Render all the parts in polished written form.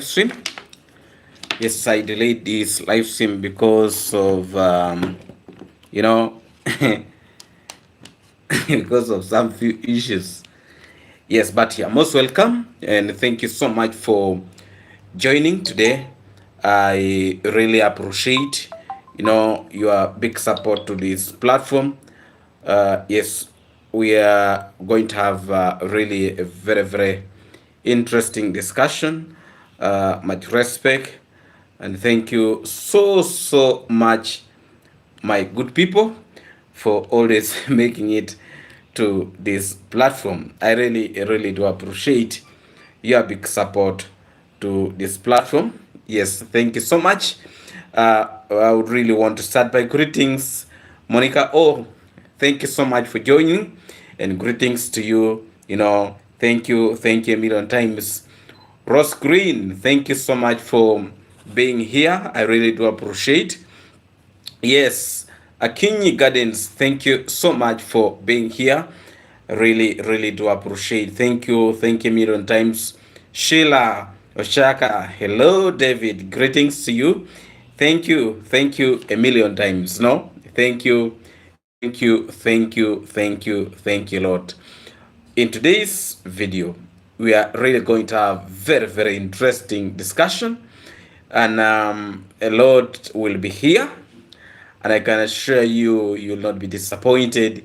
stream. Yes, I delayed this live stream because of you know because of some few issues. Yes, but you're most welcome and thank you so much for joining today. I really appreciate your big support to this platform. Yes, we are going to have really a very interesting discussion. Much respect and thank you so much, my good people, for always making it to this platform. I really do appreciate your big support to this platform. Yes, thank you so much. I would really want to start by greetings, Monica. Oh, thank you so much for joining, and greetings to you. Thank you a million times. Ross Green, thank you so much for being here. I really do appreciate. Yes, Akinyi Gardens, thank you so much for being here. Really do appreciate. Thank you a million times. Sheila Oshaka, hello David, greetings to you. Thank you a million times. No, thank you, Lord. In today's video, we are really going to have very interesting discussion, and a lot will be here, and I can assure you, you will not be disappointed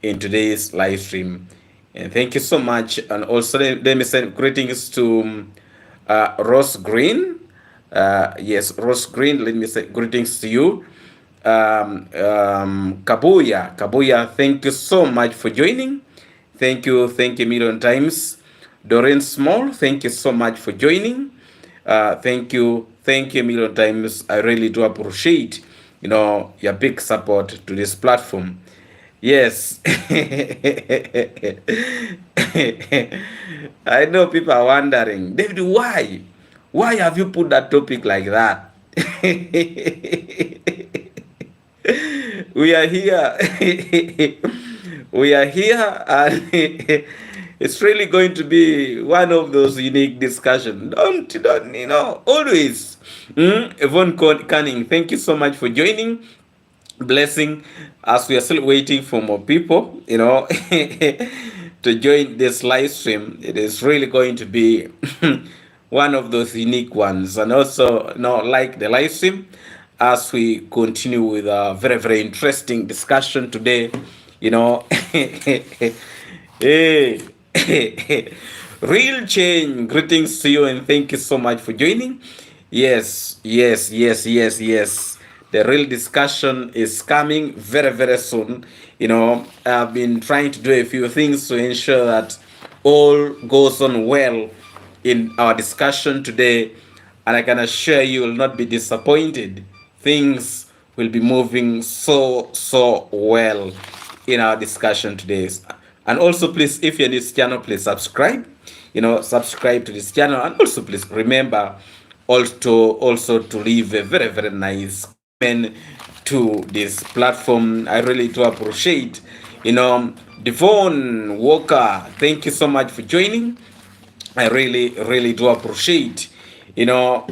in today's live stream. And thank you so much. And also, let me send greetings to Ross Green. Yes, Ross Green, let me say greetings to you. Kabuya, thank you so much for joining. Thank you a million times. Doreen Small, thank you so much for joining. Thank you a million times. I really do appreciate, your big support to this platform. Yes. I know people are wondering, David, why? Why have you put that topic like that? We are here. We are here, and it's really going to be one of those unique discussions. Don't always. Yvonne Canning, thank you so much for joining. Blessing, as we are still waiting for more people, to join this live stream. It is really going to be one of those unique ones, and also, like the live stream, as we continue with a very interesting discussion today. Hey, real change. Greetings to you, and thank you so much for joining. Yes. The real discussion is coming very soon. I've been trying to do a few things to ensure that all goes on well in our discussion today, and I can assure you will not be disappointed. Things will be moving so well in our discussion today. And also, please, if you're in this channel, please subscribe. Subscribe to this channel, and also please remember also to leave a very nice comment to this platform. I really do appreciate. Devon Walker, thank you so much for joining. I really do appreciate. There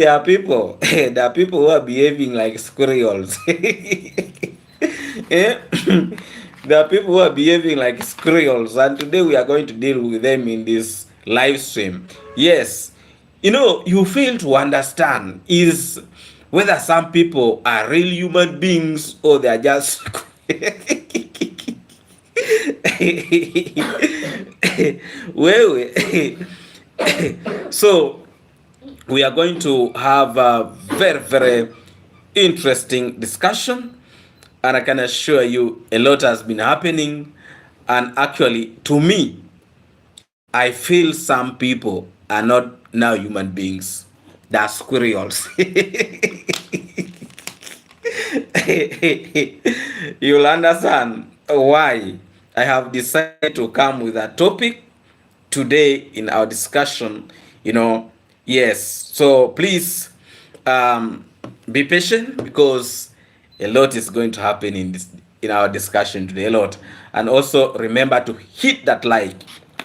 are people who are behaving like squirrels. Yeah? There are people who are behaving like squirrels, and today we are going to deal with them in this live stream. Yes, you fail to understand is whether some people are real human beings or they are just well, so we are going to have a very interesting discussion, and I can assure you a lot has been happening. And actually, to me, I feel some people are not now human beings, they're squirrels. You'll understand why I have decided to come with a topic today in our discussion. Yes, so please be patient, because a lot is going to happen in in our discussion today a lot. And also remember to hit that like,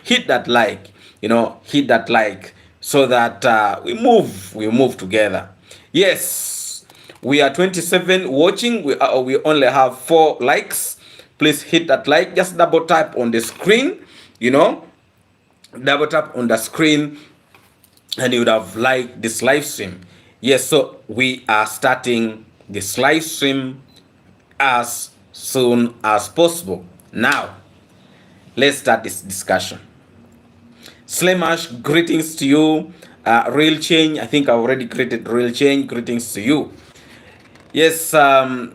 hit that like, hit that like, so that we move together. Yes, we are 27 watching. We only have 4 likes. Please hit that like. Just double tap on the screen, double tap on the screen, and you would have liked this live stream. Yes, so we are starting this live stream as soon as possible. Now, let's start this discussion. Slamash, greetings to you. Real Change, I think I already greeted Real Change. Greetings to you. Yes, I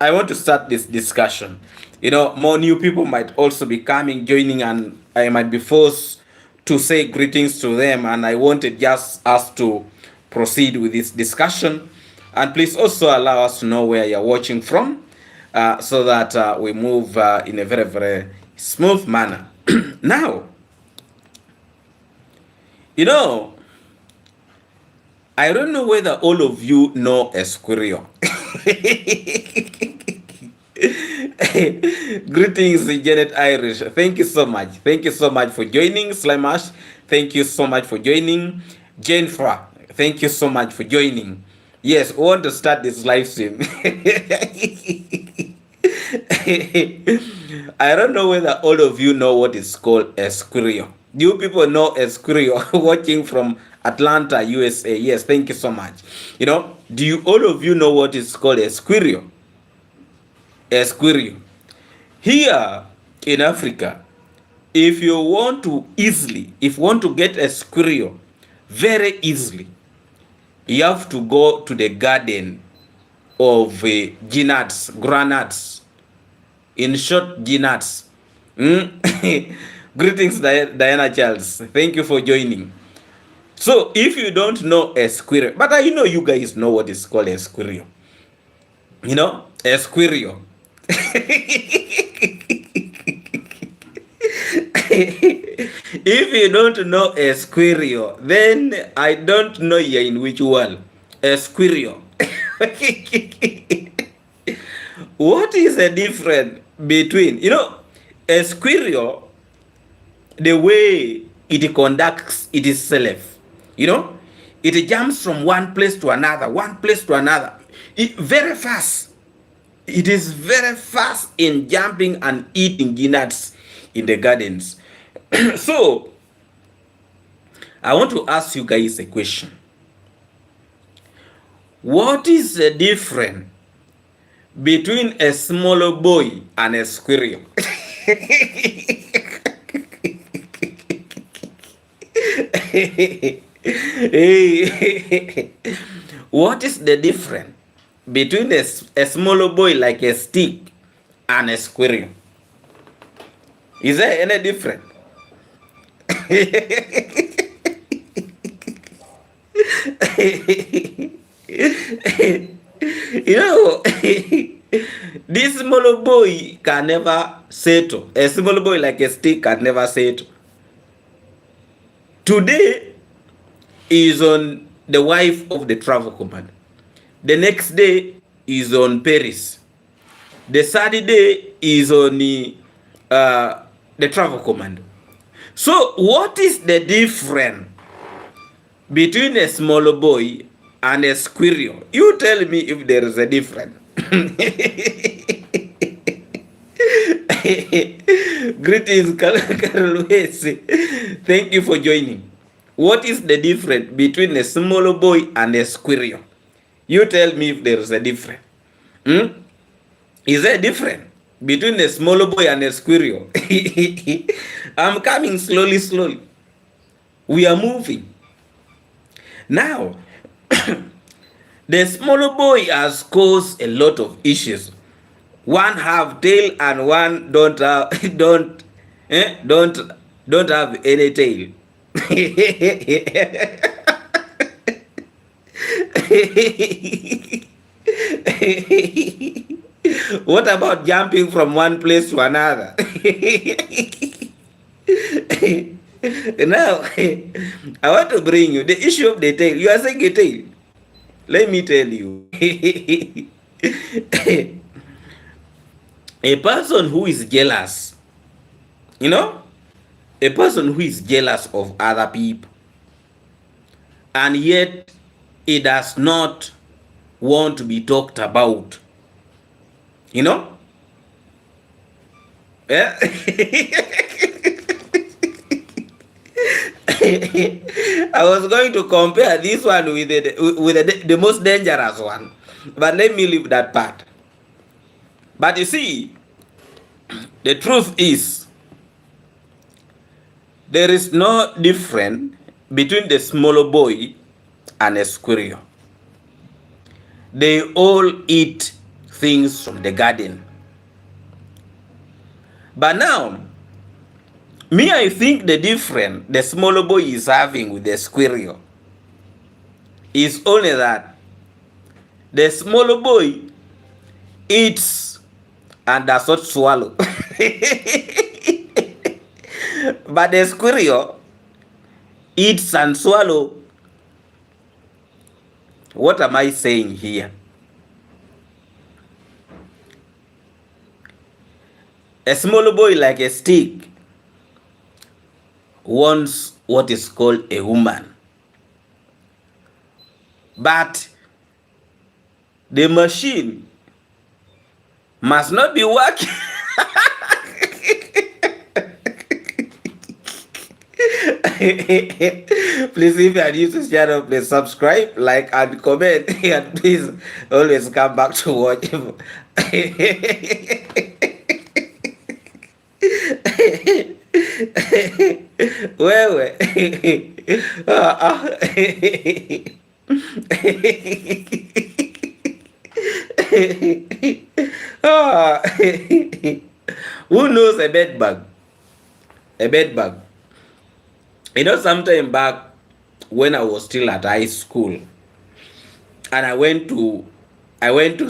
want to start this discussion. More new people might also be coming, joining, and I might be forced to say greetings to them. And I wanted just us to proceed with this discussion. And please also allow us to know where you're watching from, so that we move in a very, very smooth manner. Now, I don't know whether all of you know a squirrel. Greetings, Janet Irish. Thank you so much. Thank you so much for joining. Slamash, thank you so much for joining. Jennifer, thank you so much for joining. Yes, we want to start this live stream. I don't know whether all of you know what is called a squirrel. Do you people know a squirrel? Watching from Atlanta, USA. Yes, thank you so much. Do you all of you know what is called a squirrel? A squirrel. Here in Africa, if you want to get a squirrel very easily, you have to go to the garden of nuts, granuts. In short, nuts. Greetings, Diana Charles. Thank you for joining. So, if you don't know a squirrel, but I know you guys know what is called a squirrel. A squirrel. If you don't know a squirrel, then I don't know you're in which world. A squirrel. What is the difference between, a squirrel, the way it conducts itself, it jumps from one place to another, very fast. It is very fast in jumping and eating nuts in the gardens. So, I want to ask you guys a question. What is the difference between a small boy and a squirrel? What is the difference between a small boy like a stick and a squirrel? Is there any difference? This small boy can never settle. A small boy like a stick can never settle. Today is on the wife of the travel command. The next day is on Paris. The third day is on the travel command. So what is the difference between a small boy and a squirrel? You tell me if there is a difference. Greetings, Carol. Thank you for joining. What is the difference between a small boy and a squirrel? You tell me if there is a difference. Is there a difference between a small boy and a squirrel? I'm coming slowly. We are moving. Now, the small boy has caused a lot of issues. One have tail and one don't have don't have any tail. What about jumping from one place to another? Now, I want to bring you the issue of the tail. You are saying a tail. Let me tell you. A person who is jealous, you know, a person who is jealous of other people, and yet he does not want to be talked about, you know. Yeah. I was going to compare this one with the most dangerous one, but let me leave that part. But you see, the truth is, there is no difference between the smaller boy and a squirrel. They all eat things from the garden. But now, me, I think the difference the smaller boy is having with the squirrel is only that the smaller boy eats and does not swallow. But the squirrel eats and swallow. What am I saying here? A smaller boy like a stick wants what is called a woman. But the machine must not be working. Please, if you are new to this channel, please subscribe, like, and comment. And please always come back to watch. Wewe. Who knows a bed bug? A bed bug. You know, sometime back when I was still at high school, and I went to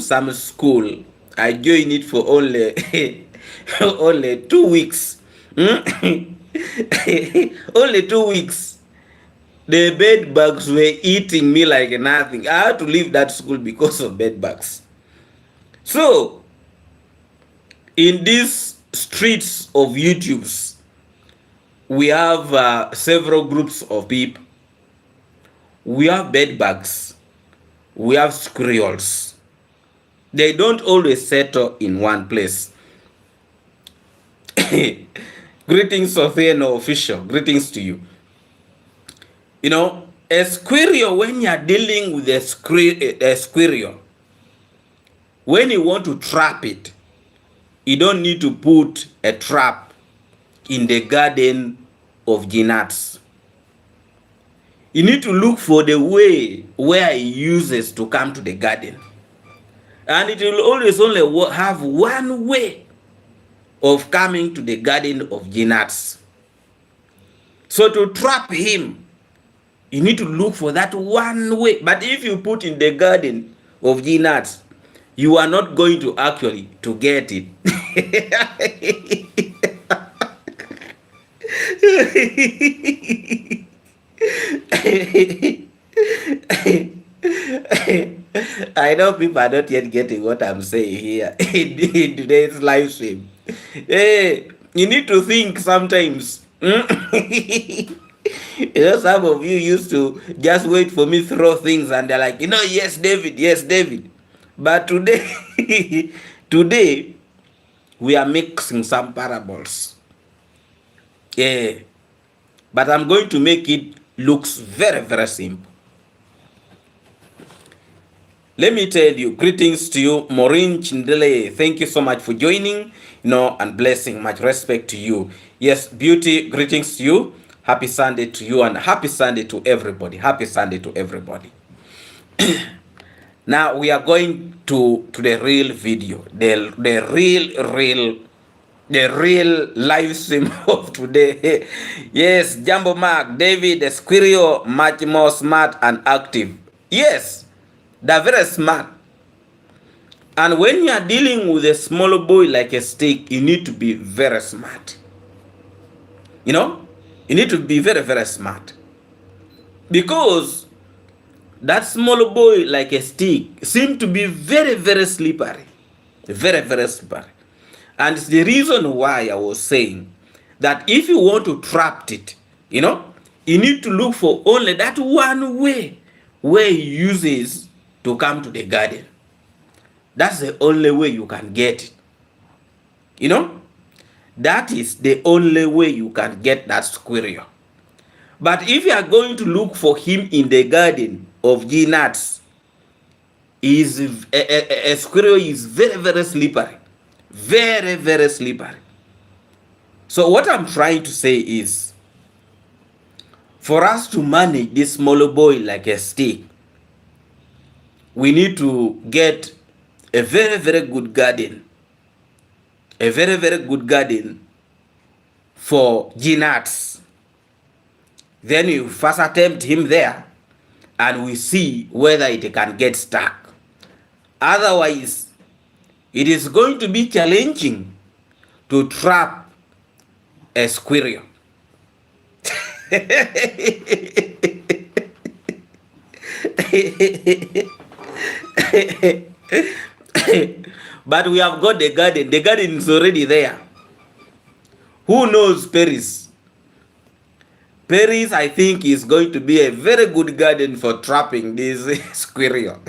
some school. I joined it for only only 2 weeks. Only 2 weeks. The bed bugs were eating me like nothing. I had to leave that school because of bed bugs. So, in these streets of YouTubes, we have several groups of people. We have bed bugs. We have squirrels. They don't always settle in one place. Greetings, Sophia, no official. Greetings to you. You know, a squirrel, when you are dealing with a squirrel, when you want to trap it, you don't need to put a trap in the garden of Ginats. You need to look for the way where he uses to come to the garden. And it will always only have one way of coming to the garden of Ginats. So to trap him, you need to look for that one way. But if you put in the garden of Ginats, you are not going to actually to get it. I know people are not yet getting what I'm saying here in today's live stream. Hey, you need to think sometimes. You know, some of you used to just wait for me to throw things and they're like, you know, yes, David, yes, David. But today, today, we are mixing some parables. Yeah. But I'm going to make it looks very, very simple. Let me tell you, greetings to you, Maureen Chindele. Thank you so much for joining, and blessing. Much respect to you. Yes, Beauty, greetings to you. Happy Sunday to you and happy Sunday to everybody. Happy Sunday to everybody. Now we are going to the real video, the real live stream of today. Yes, Jumbo Mark, David, the squirrel, much more smart and active. Yes, they're very smart. And when you are dealing with a smaller boy like a stick, you need to be very smart. You need to be very, very smart. Because that smaller boy like a stick seems to be very, very slippery. Very, very slippery. And it's the reason why I was saying that if you want to trap it, you know, you need to look for only that one way where he uses to come to the garden. That's the only way you can get it. You know, that is the only way you can get that squirrel. But if you are going to look for him in the garden of G-nuts, a squirrel is very, very slippery. Very, very slippery. So what I'm trying to say is, for us to manage this smaller boy like a stick, we need to get a very, very good garden. A very, very good garden for G-nuts. Then you first attempt him there, and we see whether it can get stuck. Otherwise, it is going to be challenging to trap a squirrel. But we have got the garden. The garden is already there. Who knows Paris? Paris, I think, is going to be a very good garden for trapping this squirrel.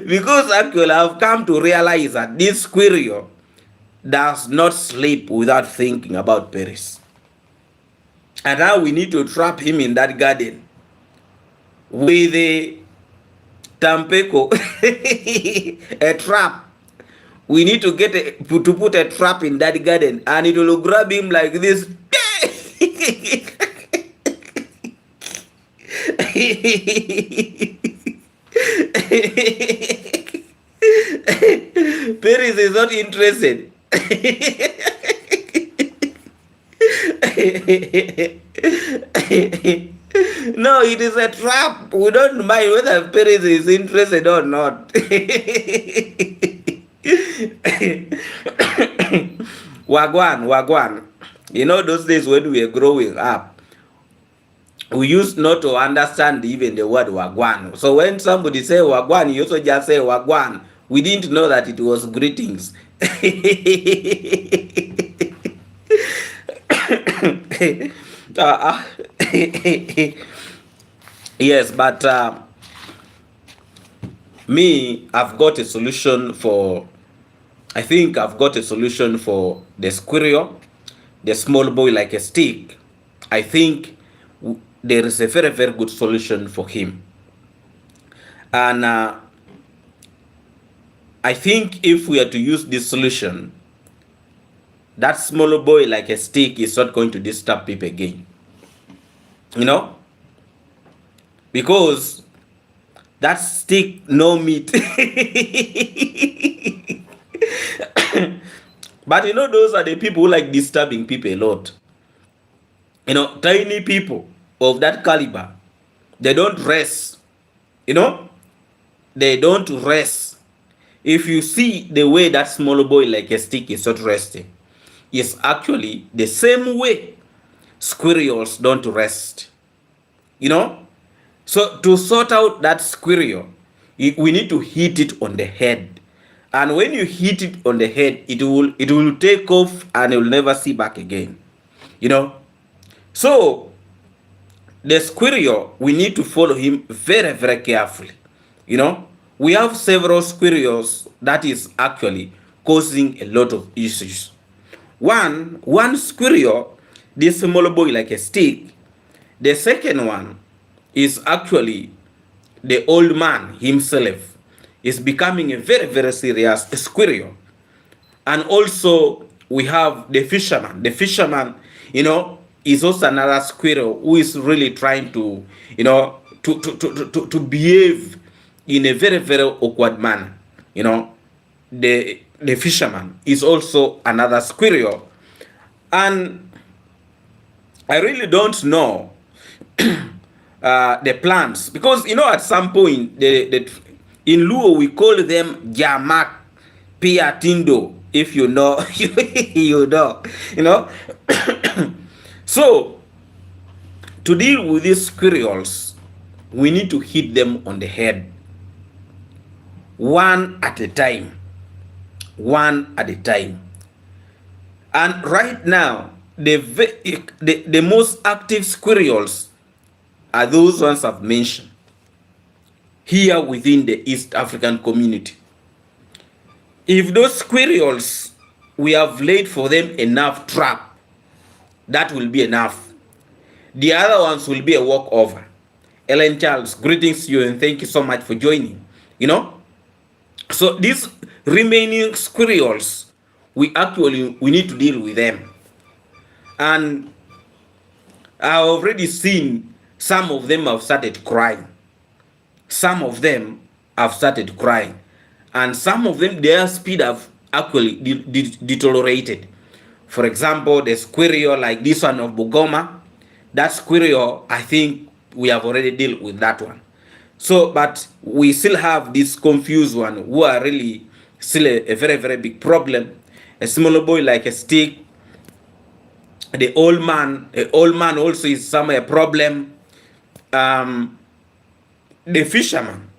Because actually I've come to realize that this squirrel does not sleep without thinking about Paris. And now we need to trap him in that garden with a Tampeco, a trap. We need to to put a trap in that garden, and it will grab him like this. Paris is not interested. No, it is a trap. We don't mind whether Paris is interested or not. Wagwan. You know, those days when we were growing up, we used not to understand even the word wagwan. So when somebody say wagwan, you also just say wagwan. We didn't know that it was greetings. Yes, but me, I've got a solution for, I think I've got a solution for the squirrel, the small boy like a stick. I think there is a very, very good solution for him. And I think if we are to use this solution, that smaller boy like a stick is not going to disturb people again. You know? Because that stick no meat. But you know, those are the people who like disturbing people a lot. You know, tiny people of that caliber, they don't rest. You know? They don't rest. If you see the way that smaller boy like a stick is not resting, is actually the same way squirrels don't rest. You know? So to sort out that squirrel, we need to hit it on the head. And when you hit it on the head, it will take off and it will never see back again. You know? So the squirrel, we need to follow him very, very carefully. You know? We have several squirrels that is actually causing a lot of issues. One squirrel, this small boy like a stick. The second one is actually the old man himself is becoming a very, very serious squirrel. And also we have the fisherman. The fisherman, you know, is also another squirrel who is really trying to, you know, to behave in a very, very awkward manner. You know, the fisherman is also another squirrel. And I really don't know the plants, because you know at some point in Luo we call them Jamak Piatindo, if you know. You know. So to deal with these squirrels, we need to hit them on the head. one at a time, one at a time. And right now, the most active squirrels are those ones I've mentioned here within the East African community. If those squirrels, we have laid for them enough trap, that will be enough. The other ones will be a walkover. Ellen Charles, greetings to you and thank you so much for joining. So these remaining squirrels, we need to deal with them. And I've already seen some of them have started crying. Some of them have started crying. And some of them, their speed have actually deteriorated. For example, the squirrel like this one of Bugoma, that squirrel, I think we have already dealt with that one. So, but we still have this confused one who are really still a very, very big problem. A smaller boy like a stick. The old man also is somewhere a problem. The fisherman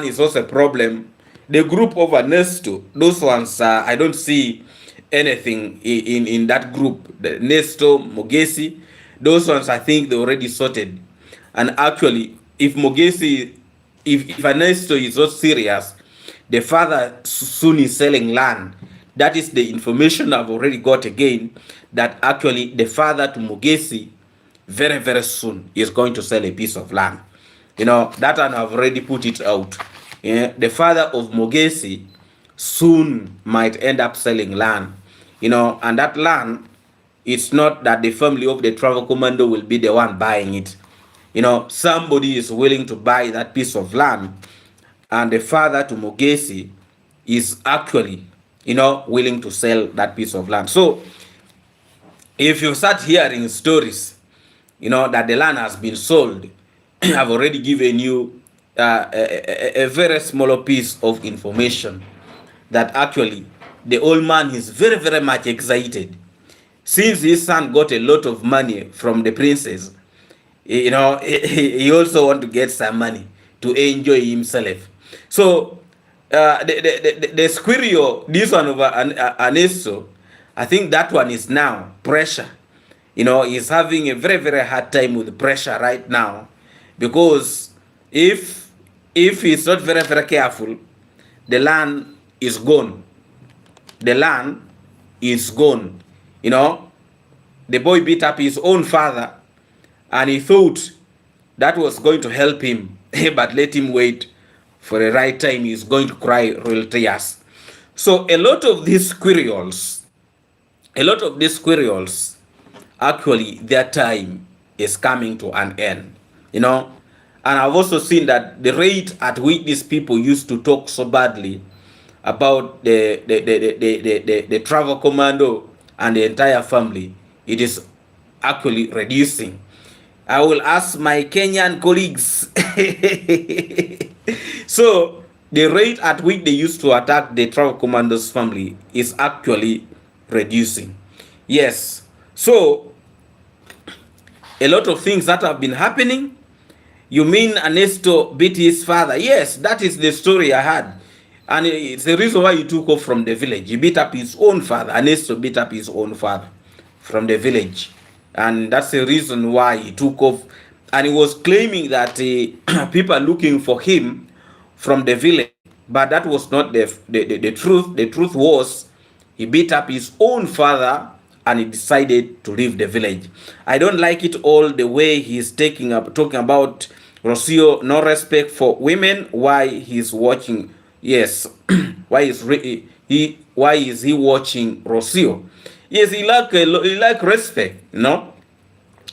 is also a problem. The group of Ernesto, those ones, I don't see anything in that group. The Ernesto, Mogesi, those ones, I think they already sorted. And actually, if Mogesi, if Ernesto is not serious, the father soon is selling land. That is the information I've already got again, that actually the father to Mogesi very, very soon is going to sell a piece of land. That one I've already put it out. The father of Mogesi soon might end up selling land. And that land, it's not that the family of the travel commando will be the one buying it. Somebody is willing to buy that piece of land, and the father to Mogesi is actually, willing to sell that piece of land. So if you start hearing stories, that the land has been sold, I've already given you a very small piece of information that actually the old man is very, very much excited. Since his son got a lot of money from the princess, he also want to get some money to enjoy himself. So the squirrel, this one over Anesto, I think that one is now pressure. He's having a very, very hard time with pressure right now, because if he's not very, very careful, the land is gone. The land is gone. The boy beat up his own father, and he thought that was going to help him, but let him wait for the right time. He's going to cry real tears. So a lot of these squirrels, actually their time is coming to an end. And I've also seen that the rate at which these people used to talk so badly about the travel commando and the entire family, it is actually reducing. I will ask my Kenyan colleagues. So the rate at which they used to attack the travel commando's family is actually reducing. Yes. So a lot of things that have been happening. You mean Ernesto beat his father? Yes, that is the story I had. And it's the reason why he took off from the village. He beat up his own father. Ernesto beat up his own father from the village. And that's the reason why he took off. And he was claiming that people are looking for him from the village. But that was not the truth. The truth was he beat up his own father and he decided to leave the village. I don't like it all the way he's talking about Rocio, no respect for women. Why he's watching? Yes, why is he watching Rocio? Yes, he like respect, and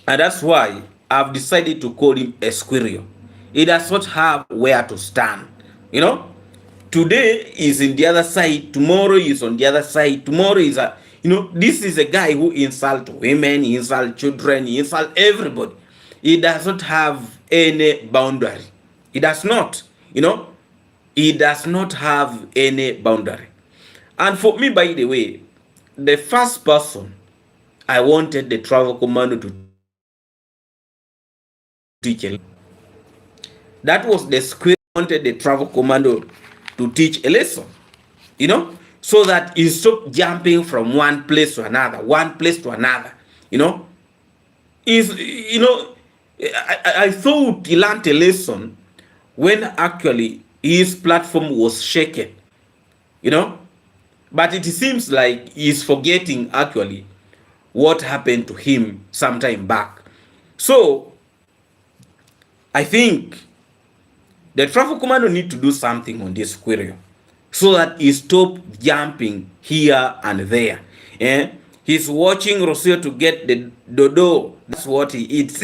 that's why I've decided to call him a squirrel. He does not have where to stand, Today is in the other side, tomorrow is on the other side, tomorrow is this is a guy who insults women, he insults children, he insults everybody. He does not have any boundary. He does not, he does not have any boundary. And for me, by the way, the first person I wanted the travel commando to teach, that was the squirrel. wanted the travel commando to teach a lesson, you know, so that he stop jumping from one place to another, you know. Is, you know, I thought he learned a lesson when actually his platform was shaken, you know, but it seems like he's forgetting actually what happened to him some time back. So I think the traffic commando need to do something on this squirrel so that he stop jumping here and there. Eh? He's watching Rocio to get the dodo. That's what he eats.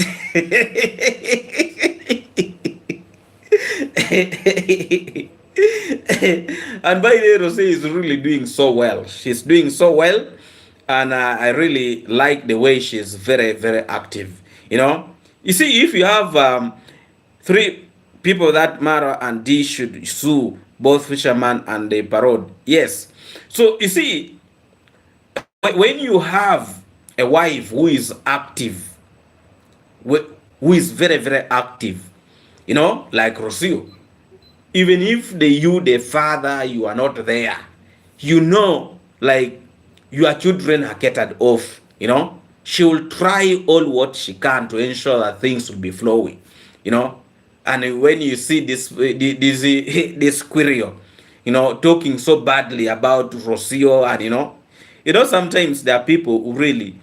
And by the way, Rocio is really doing so well. She's doing so well, and I really like the way she's very, very active. You know, you see, if you have 3 people that matter and they should sue both fisherman and the parod. Yes. So you see, when you have a wife who is active, who is very, very active, you know, like Rocio, even if the father, you are not there, you know, like your children are catered off, you know, she will try all what she can to ensure that things will be flowing, you know. And when you see this squirrel, you know, talking so badly about Rocio, and you know, sometimes there are people who really,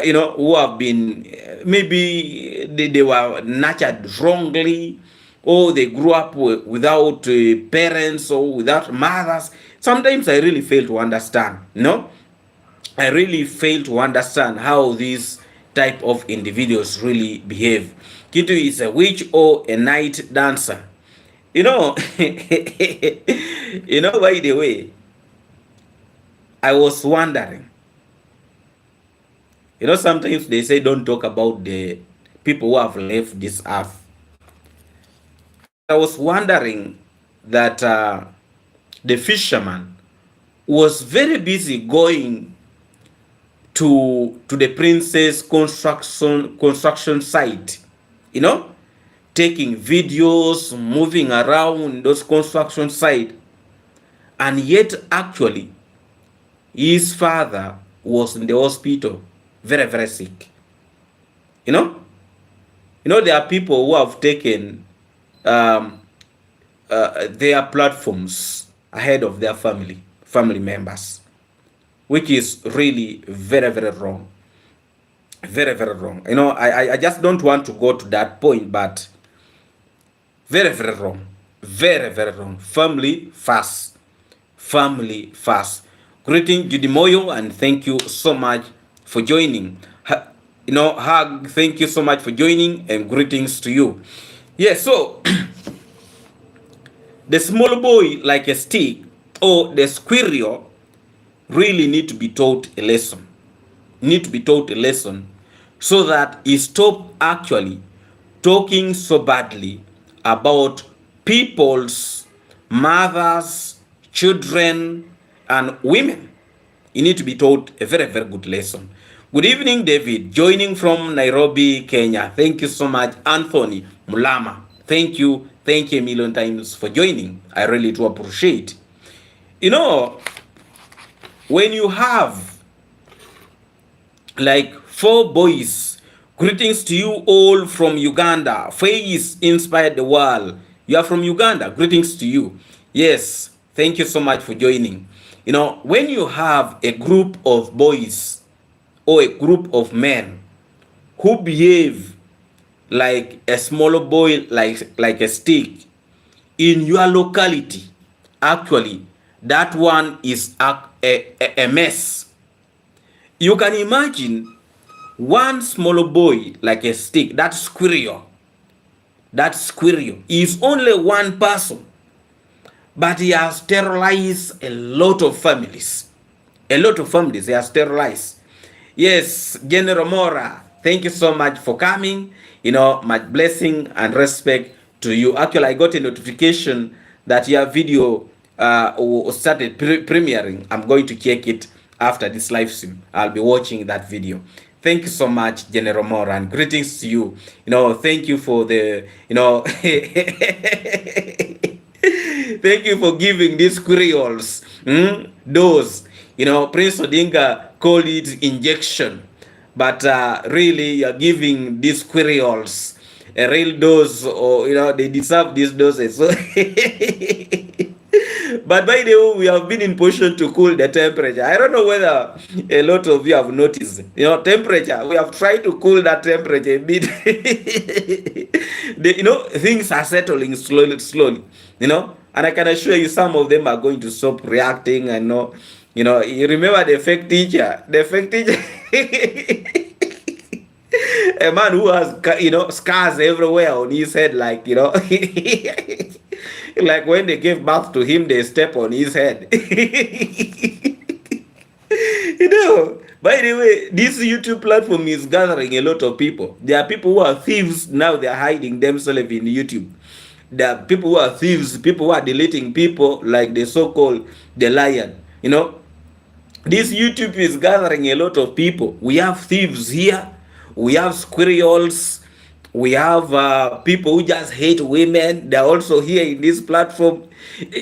you know, who have been, maybe they were nurtured wrongly, or they grew up without parents or without mothers. Sometimes I really fail to understand, you know. I really fail to understand how these type of individuals really behave. Kitu is a witch or a night dancer. You know, you know, by the way, I was wondering, you know, sometimes they say don't talk about the people who have left this earth. I was wondering that the fisherman was very busy going to the princess construction site, you know, taking videos, moving around those construction site, and yet actually his father was in the hospital, very, very sick. You know, there are people who have taken their platforms ahead of their family members, which is really very, very wrong. Very, very wrong. You know, I just don't want to go to that point, but very, very wrong. Very, very wrong. Family first. Family first. Greeting Judy Moyo, and thank you so much for joining. You know, Hug, thank you so much for joining, and greetings to you. Yeah, so the small boy like a stick, or the squirrel, really need to be taught a lesson. Need to be taught a lesson so that he stop actually talking so badly about people's mothers, children, and women. You need to be taught a very, very good lesson. Good evening, David, joining from Nairobi, Kenya. Thank you so much. Anthony Mulama, thank you a million times for joining. I really do appreciate. You know, when you have like 4 boys, greetings to you all from Uganda. Face inspired the world. You are from Uganda. Greetings to you. Yes, thank you so much for joining. You know, when you have a group of boys or a group of men who behave like a smaller boy, like a stick in your locality, actually that one is a mess. You can imagine one smaller boy like a stick, that squirrel is only one person, but he has terrorized a lot of families. He has terrorized. Yes, General Mora, thank you so much for coming. You know, much blessing and respect to you. Actually, I got a notification that your video started premiering. I'm going to check it after this live stream. I'll be watching that video. Thank you so much, General Mora, and greetings to you. You know, thank you for the, you know, Thank you for giving these squirrels dose. You know, Prince Odinga called it injection, but really you're giving these squirrels a real dose, or you know, they deserve these doses. So but by the way, we have been in position to cool the temperature. I don't know whether a lot of you have noticed. You know, temperature. We have tried to cool that temperature a bit. You know, things are settling slowly. You know, and I can assure you, some of them are going to stop reacting. I know. You know, you remember the fake teacher. The fake teacher. A man who has, you know, scars everywhere on his head, like, you know. Like when they gave birth to him, they step on his head. You know, by the way, this YouTube platform is gathering a lot of people. There are people who are thieves now, they are hiding themselves in YouTube. There are people who are thieves, people who are deleting people, like the so-called the lion. You know, this YouTube is gathering a lot of people. We have thieves here, we have squirrels, we have people who just hate women. They're also here in this platform.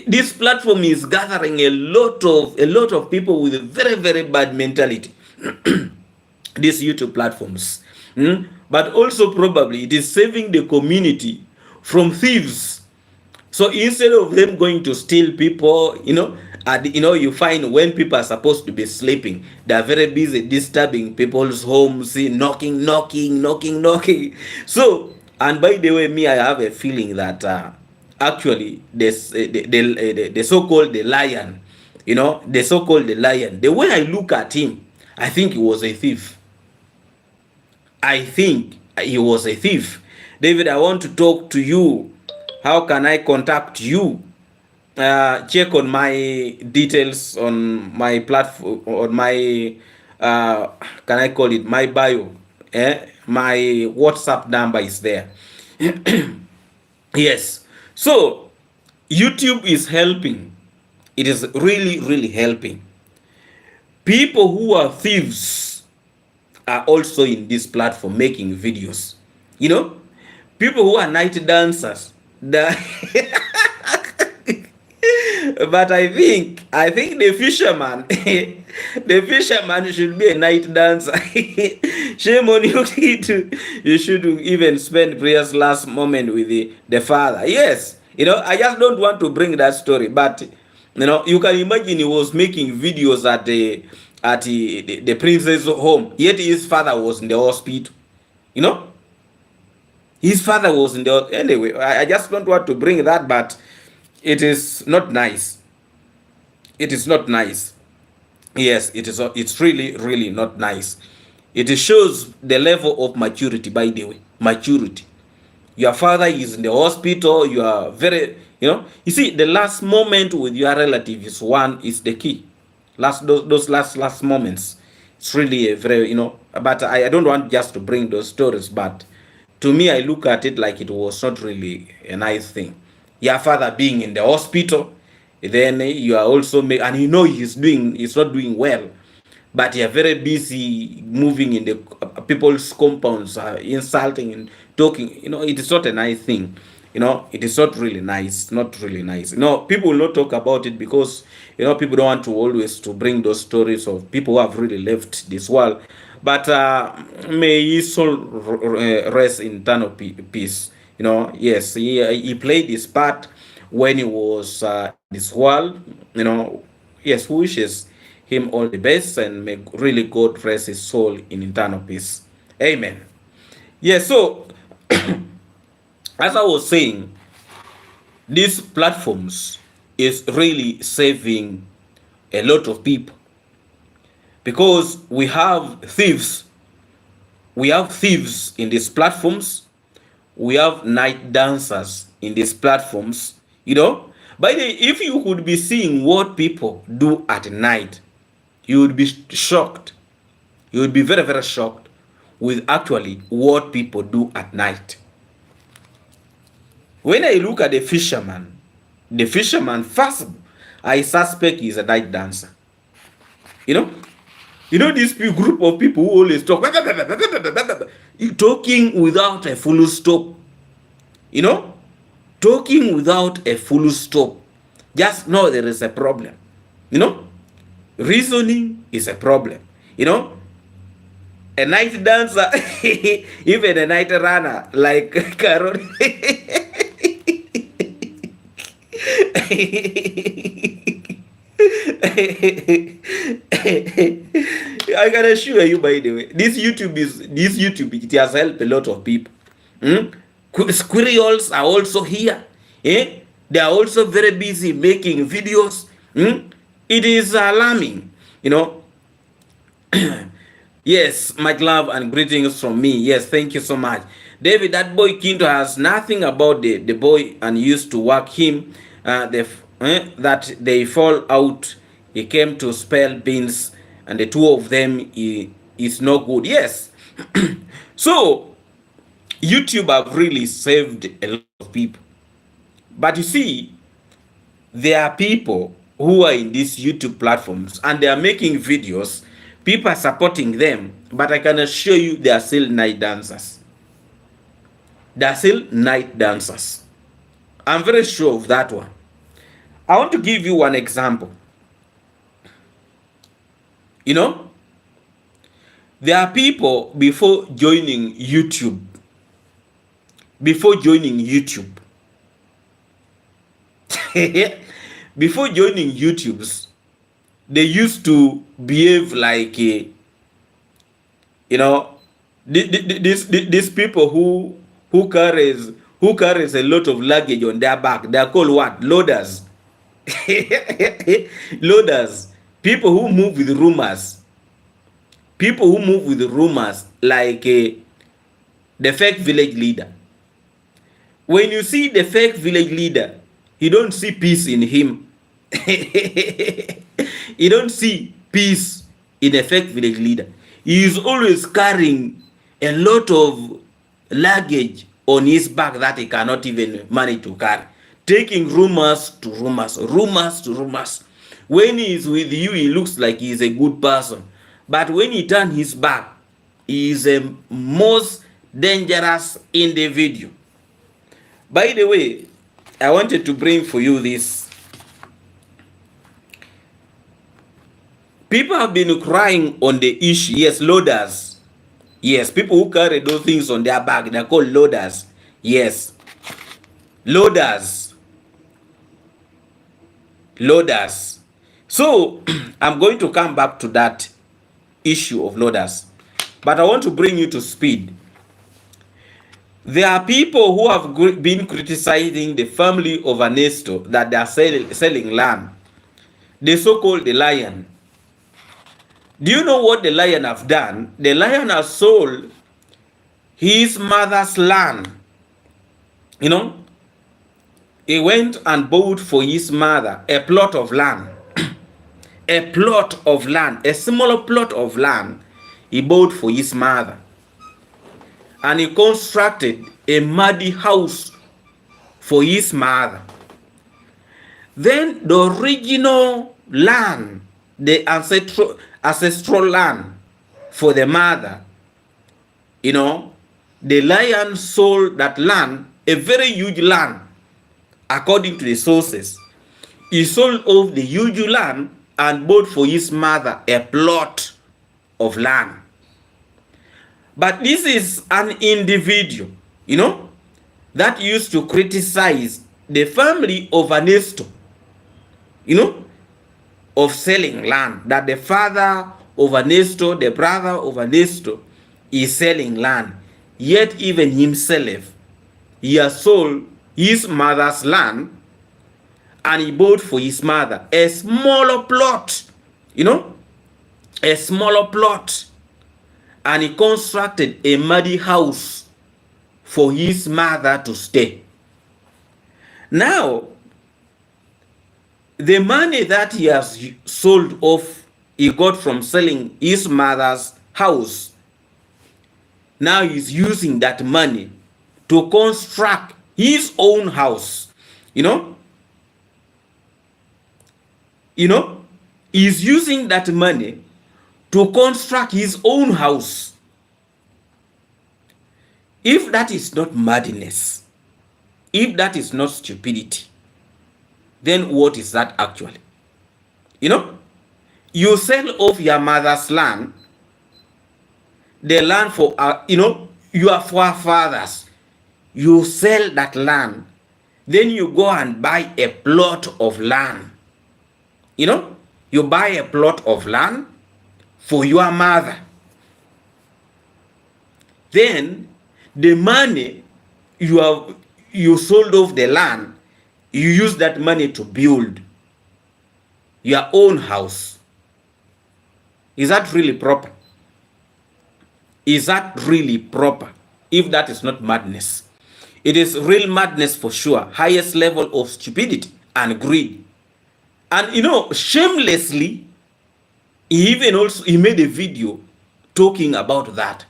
This platform is gathering a lot of people with a very bad mentality. These YouTube platforms, but also probably it is saving the community from thieves. So instead of them going to steal people, you know, you find when people are supposed to be sleeping, they are very busy disturbing people's homes, knocking. So, and by the way, me, I have a feeling that actually this the so-called the lion, you know, the so-called the lion, the way I look at him, I think he was a thief. I think he was a thief. David, I want to talk to you. How can I contact you? Check on my details on my platform, on my can I call it my bio? My WhatsApp number is there. Yes. So YouTube is helping. It is really helping. People who are thieves are also in this platform making videos. You know, people who are night dancers. But I think the fisherman, the fisherman should be a night dancer. Shame on you, you should even spend prayers last moment with the father. Yes, you know, I just don't want to bring that story, but you know, you can imagine he was making videos at the prince's home, yet his father was in the hospital. You know, his father was in the, anyway. I just don't want to bring that, but it is not nice. It is not nice. Yes, it is. It's really not nice. It shows the level of maturity. By the way, maturity. Your father is in the hospital. You are very, you know. You see, the last moment with your relative is the key. Those last moments. It's really a very, you know. But I don't want just to bring those stories. But to me, I look at it like it was not really a nice thing. Your father being in the hospital, then you are also and you know he's not doing well, but you're very busy moving in the people's compounds, insulting and talking. You know, it is not a nice thing. You know, it is not really nice. Not really nice. You know, people will not talk about it because, you know, people don't want to always to bring those stories of people who have really left this world. But may his soul rest in eternal peace. You know, yes, he played his part when he was this world. You know, yes, who wishes him all the best, and may really God rest his soul in eternal peace. Amen. Yes, so as I was saying, these platforms is really saving a lot of people, because we have thieves. We have thieves in these platforms. We have night dancers in these platforms. You know, by the way, if you could be seeing what people do at night, you would be shocked. You would be very shocked with actually what people do at night. When I look at the fisherman first, I suspect he's a night dancer. You know this group of people who always talk, talking without a full stop. You know, talking without a full stop. Just know there is a problem. You know, reasoning is a problem. You know, a night dancer, even a night runner like Carol. I can assure you, by the way, this YouTube it has helped a lot of people. Squirrels are also here. They are also very busy making videos. It is alarming, you know. Yes, much love and greetings from me. Yes, thank you so much. David, that boy Kinto has nothing about the boy and used to work him. That they fall out. He came to spell beans and the two of them is no good. Yes. So, YouTube have really saved a lot of people. But you see, there are people who are in these YouTube platforms and they are making videos. People are supporting them, but I can assure you they are still night dancers. They are still night dancers. I'm very sure of that one. I want to give you one example. You know, there are people before joining YouTube. Before joining YouTube. Before joining YouTube's, they used to behave like a, you know, these people who carries a lot of luggage on their back. They are called what? Loaders. Loaders. People who move with rumors. People who move with rumors like the fake village leader. When you see the fake village leader, you don't see peace in him. You don't see peace in a fake village leader. He is always carrying a lot of luggage on his back that he cannot even manage to carry. Taking rumors to rumors, rumors to rumors. When he is with you, he looks like he is a good person. But when he turns his back, he is a most dangerous individual. By the way, I wanted to bring for you this. People have been crying on the issue. Yes, loaders. Yes, people who carry those things on their back, they're called loaders. Yes. Loaders. Loaders. So, I'm going to come back to that issue of loaders. But I want to bring you to speed. There are people who have been criticizing the family of Ernesto that they are selling land. The so-called the lion. Do you know what the lion have done? The lion has sold his mother's land. You know, he went and bought for his mother a plot of land. A plot of land, a smaller plot of land he bought for his mother. And he constructed a muddy house for his mother. Then the original land, the ancestral land for the mother, you know, the lion sold that land, a very huge land, according to the sources. He sold off the huge land and bought for his mother a plot of land. But this is an individual, you know, that used to criticize the family of Ernesto, you know, of selling land. That the father of Ernesto, the brother of Ernesto, is selling land. Yet even himself, he has sold his mother's land and he bought for his mother a smaller plot, you know, a smaller plot. And he constructed a muddy house for his mother to stay. Now, the money that he has sold off, he got from selling his mother's house. Now he's using that money to construct his own house. You know, he's using that money to construct his own house. If that is not madness, if that is not stupidity, then what is that actually? You know, you sell off your mother's land, the land for, your forefathers. You sell that land, then you go and buy a plot of land. You buy a plot of land for your mother. Then the money you sold off the land, you use that money to build your own house. Is that really proper? Is that really proper? If that is not madness, it is real madness for sure. Highest level of stupidity and greed. And shamelessly, he made a video talking about that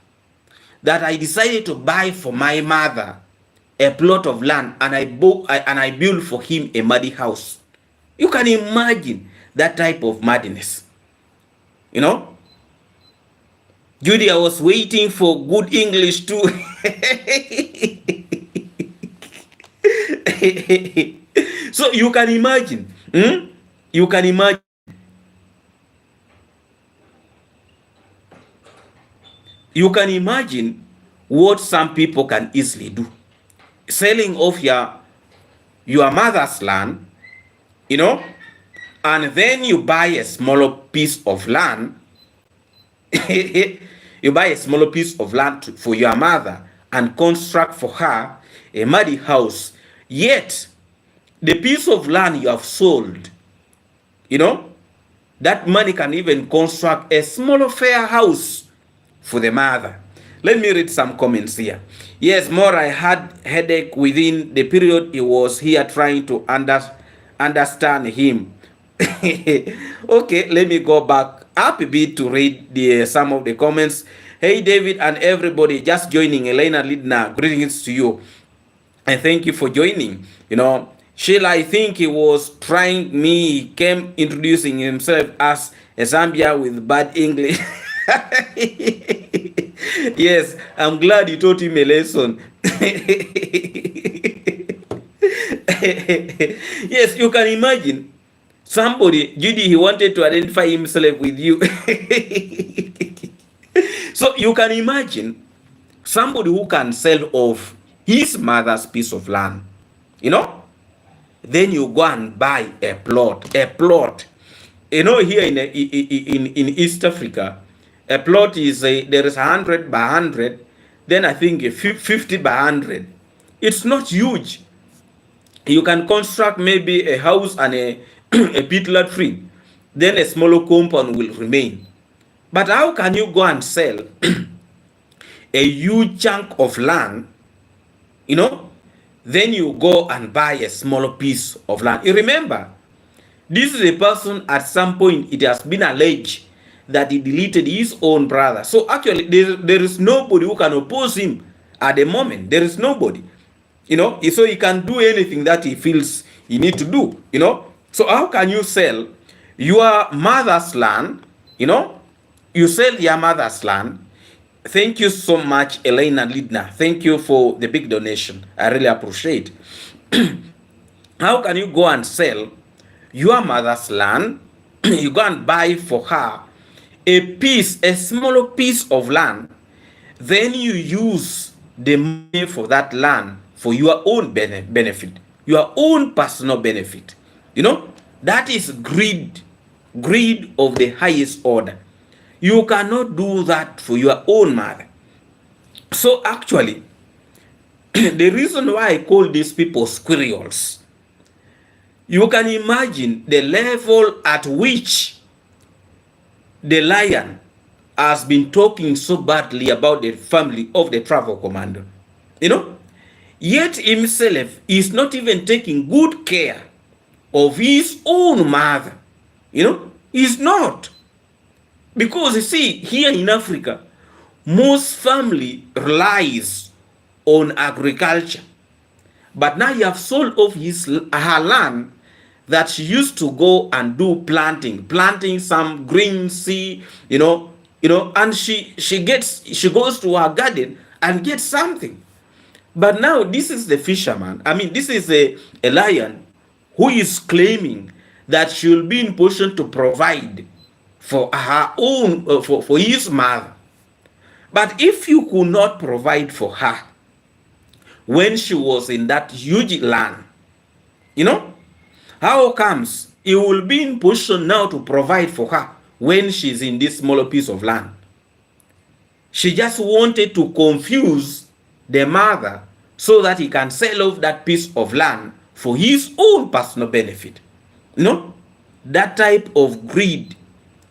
I decided to buy for my mother a plot of land, and I built for him a muddy house. You can imagine that type of madness. Judy, I was waiting for good English too. So you can imagine. You can imagine. You can imagine what some people can easily do. Selling off your mother's land, and then you buy a smaller piece of land. You buy a smaller piece of land for your mother and construct for her a muddy house. Yet, the piece of land you have sold, that money can even construct a smaller fair house for the mother. Let me read some comments here. Yes, more I had headache within the period he was here trying to understand him. Okay, let me go back up a bit to read some of the comments. Hey David and everybody just joining. Elena Lidna, greetings to you and thank you for joining. Sheila, I think he was trying me. He came introducing himself as a Zambia with bad English. Yes, I'm glad you taught him a lesson. Yes, you can imagine somebody, Judy, he wanted to identify himself with you. So you can imagine somebody who can sell off his mother's piece of land, then you go and buy a plot. Here in East Africa, a plot is there is 100 by 100, then I think 50 by 100. It's not huge. You can construct maybe a house and a pit tree, then a smaller compound will remain. But how can you go and sell a huge chunk of land, then you go and buy a smaller piece of land? You remember, this is a person at some point, it has been alleged that he deleted his own brother. So actually, there is nobody who can oppose him at the moment. There is nobody, so he can do anything that he feels he need to do, So how can you sell your mother's land, You sell your mother's land. Thank you so much, Elena Lidna. Thank you for the big donation. I really appreciate. How can you go and sell your mother's land? You go and buy for her a smaller piece of land. Then you use the money for that land for your own benefit, your own personal benefit. That is greed of the highest order. You cannot do that for your own mother. So actually, the reason why I call these people squirrels, you can imagine the level at which the lion has been talking so badly about the family of the travel commander. Yet himself is not even taking good care of his own mother. He's not. Because you see, here in Africa, most family relies on agriculture. But now you have sold off her land that she used to go and do planting some green seed, and she goes to her garden and gets something. But now this is the fisherman. I mean, this is a lion who is claiming that she will be in position to provide for her own, for his mother. But if you could not provide for her when she was in that huge land, how comes you will be in position now to provide for her when she's in this smaller piece of land? She just wanted to confuse the mother so that he can sell off that piece of land for his own personal benefit. That type of greed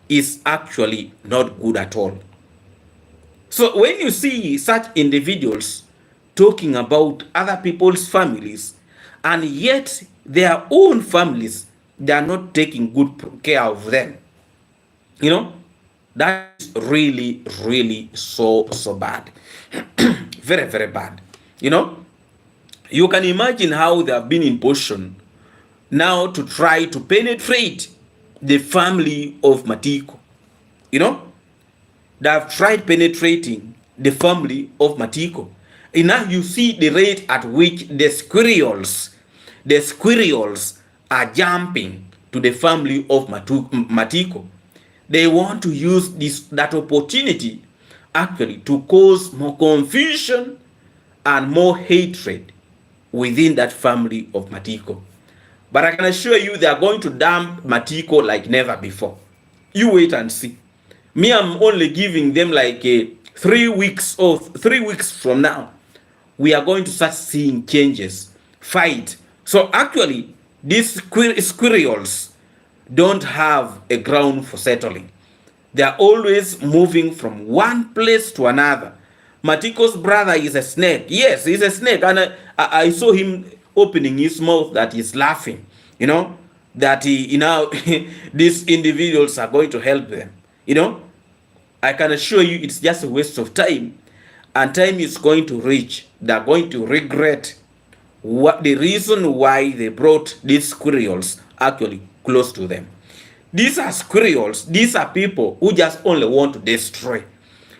is actually not good at all. So when you see such individuals talking about other people's families, and yet their own families, they are not taking good care of them, that is really, really so bad. Very, very bad. You can imagine how they have been in position now to try to penetrate the family of Matiko. They have tried penetrating the family of Matiko. And now you see the rate at which the squirrels are jumping to the family of Matiko. They want to use that opportunity actually to cause more confusion and more hatred within that family of Matiko. But I can assure you they are going to dump Matiko like never before. You wait and see. Me, I'm only giving them like 3 weeks or 3 weeks from now. We are going to start seeing changes, fight. So actually, these squirrels don't have a ground for settling. They are always moving from one place to another. Matiko's brother is a snake. Yes, he's a snake. And I saw him opening his mouth that he's laughing. That these individuals are going to help them. I can assure you it's just a waste of time. And time is going to reach. They're going to regret what the reason why they brought these squirrels actually close to them. These are squirrels. These are people who just only want to destroy.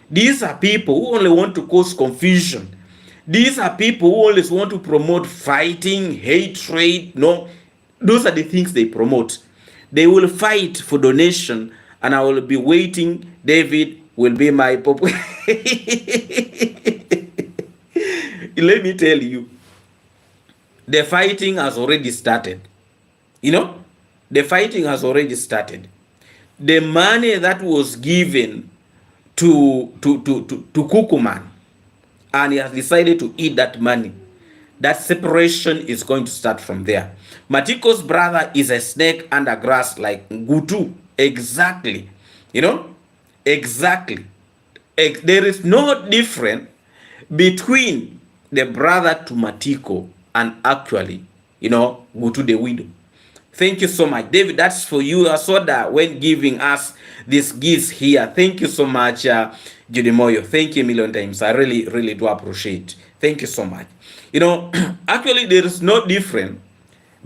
These are people who only want to cause confusion. These are people who always want to promote fighting, hatred. Those are the things they promote. They will fight for donation, and I will be waiting. David will be my pop. Let me tell you, the fighting has already started. The fighting has already started. The money that was given to Kukuman, and he has decided to eat that money, that separation is going to start from there. Matiko's brother is a snake under grass like Gutu. Exactly. Exactly. There is no difference between the brother to Matiko and actually, Gutu the widow. Thank you so much, David. That's for you, Asoda, when giving us these gifts here. Thank you so much, Judy Moyo. Thank you a million times. I really, really do appreciate. Thank you so much. Actually, there is no difference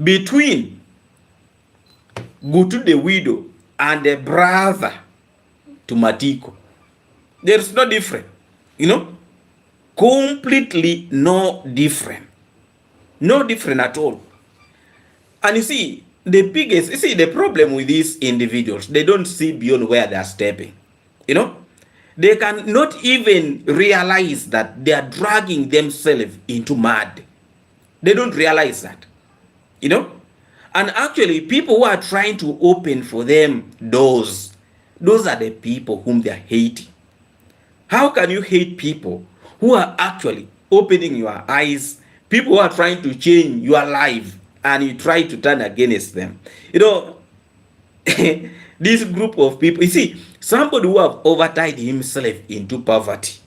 between Gutu the widow and the brother to Matiko. There is no difference. Completely no different. No different at all. And you see, the problem with these individuals, they don't see beyond where they are stepping. They cannot even realize that they are dragging themselves into mud. They don't realize that. And actually, people who are trying to open for them doors, those are the people whom they are hating. How can you hate people who are actually opening your eyes, people who are trying to change your life, and you try to turn against them? This group of people, you see, somebody who have overtied himself into poverty,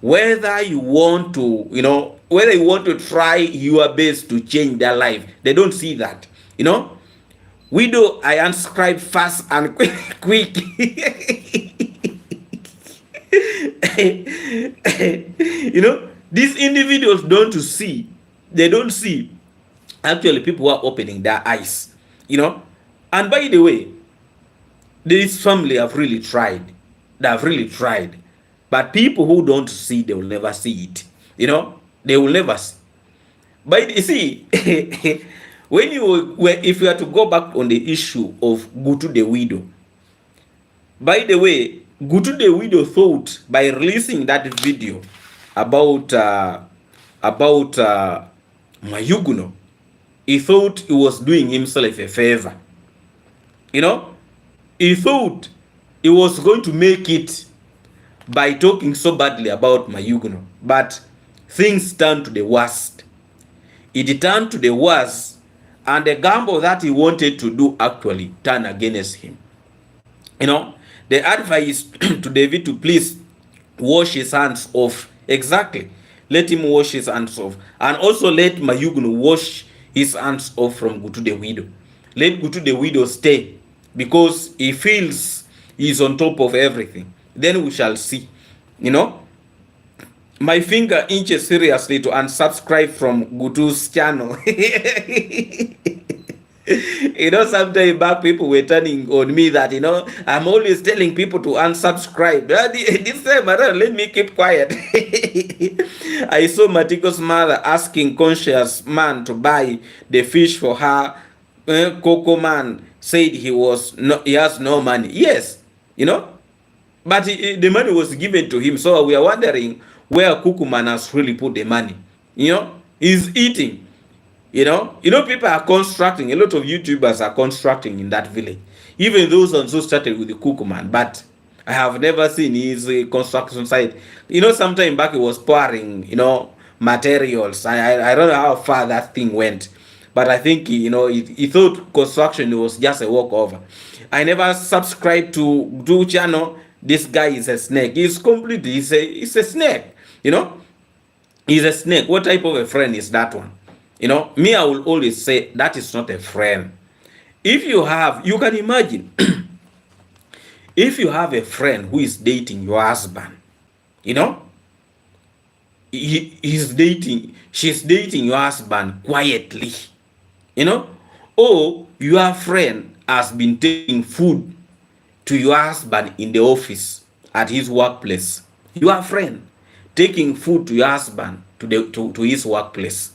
whether you want to try your best to change their life, they don't see that. Widow, I unscribe fast and quick. These individuals don't see. They don't see actually people who are opening their eyes. And by the way, this family have really tried. They have really tried. But people who don't see, they will never see it. They will never see. But you see, if you are to go back on the issue of Gutu the widow, by the way, Gutu the widow thought by releasing that video about Mayuguno, he thought he was doing himself a favor. He thought he was going to make it by talking so badly about Mayuguno, but things turned to the worst. It turned to the worst, and the gamble that he wanted to do actually turned against him. The advice to David to please wash his hands off. Exactly. Let him wash his hands off. And also let Mayuguno wash his hands off from Gutu the widow. Let Gutu the widow stay, because he feels he's on top of everything. Then we shall see. My finger inches seriously to unsubscribe from Gutu's channel. Sometimes back people were turning on me that, I'm always telling people to unsubscribe. This time around, let me keep quiet. I saw Matiko's mother asking conscious man to buy the fish for her. Coco man said he has no money. Yes, but the money was given to him. So we are wondering where Kukuman has really put the money. He's eating. People are constructing. A lot of YouTubers are constructing in that village. Even those ones who started with the Kukuman, but I have never seen his construction site. Sometime back he was pouring, materials. I don't know how far that thing went, but I think he thought construction was just a walkover. I never subscribed to do channel. This guy is a snake. He's completely. He's a snake. He's a snake. What type of a friend is that one? Me, I will always say that is not a friend. If you can imagine, if you have a friend who is dating your husband, she's dating your husband quietly, or your friend has been taking food to your husband in the office at his workplace. Your friend taking food to your husband to his workplace.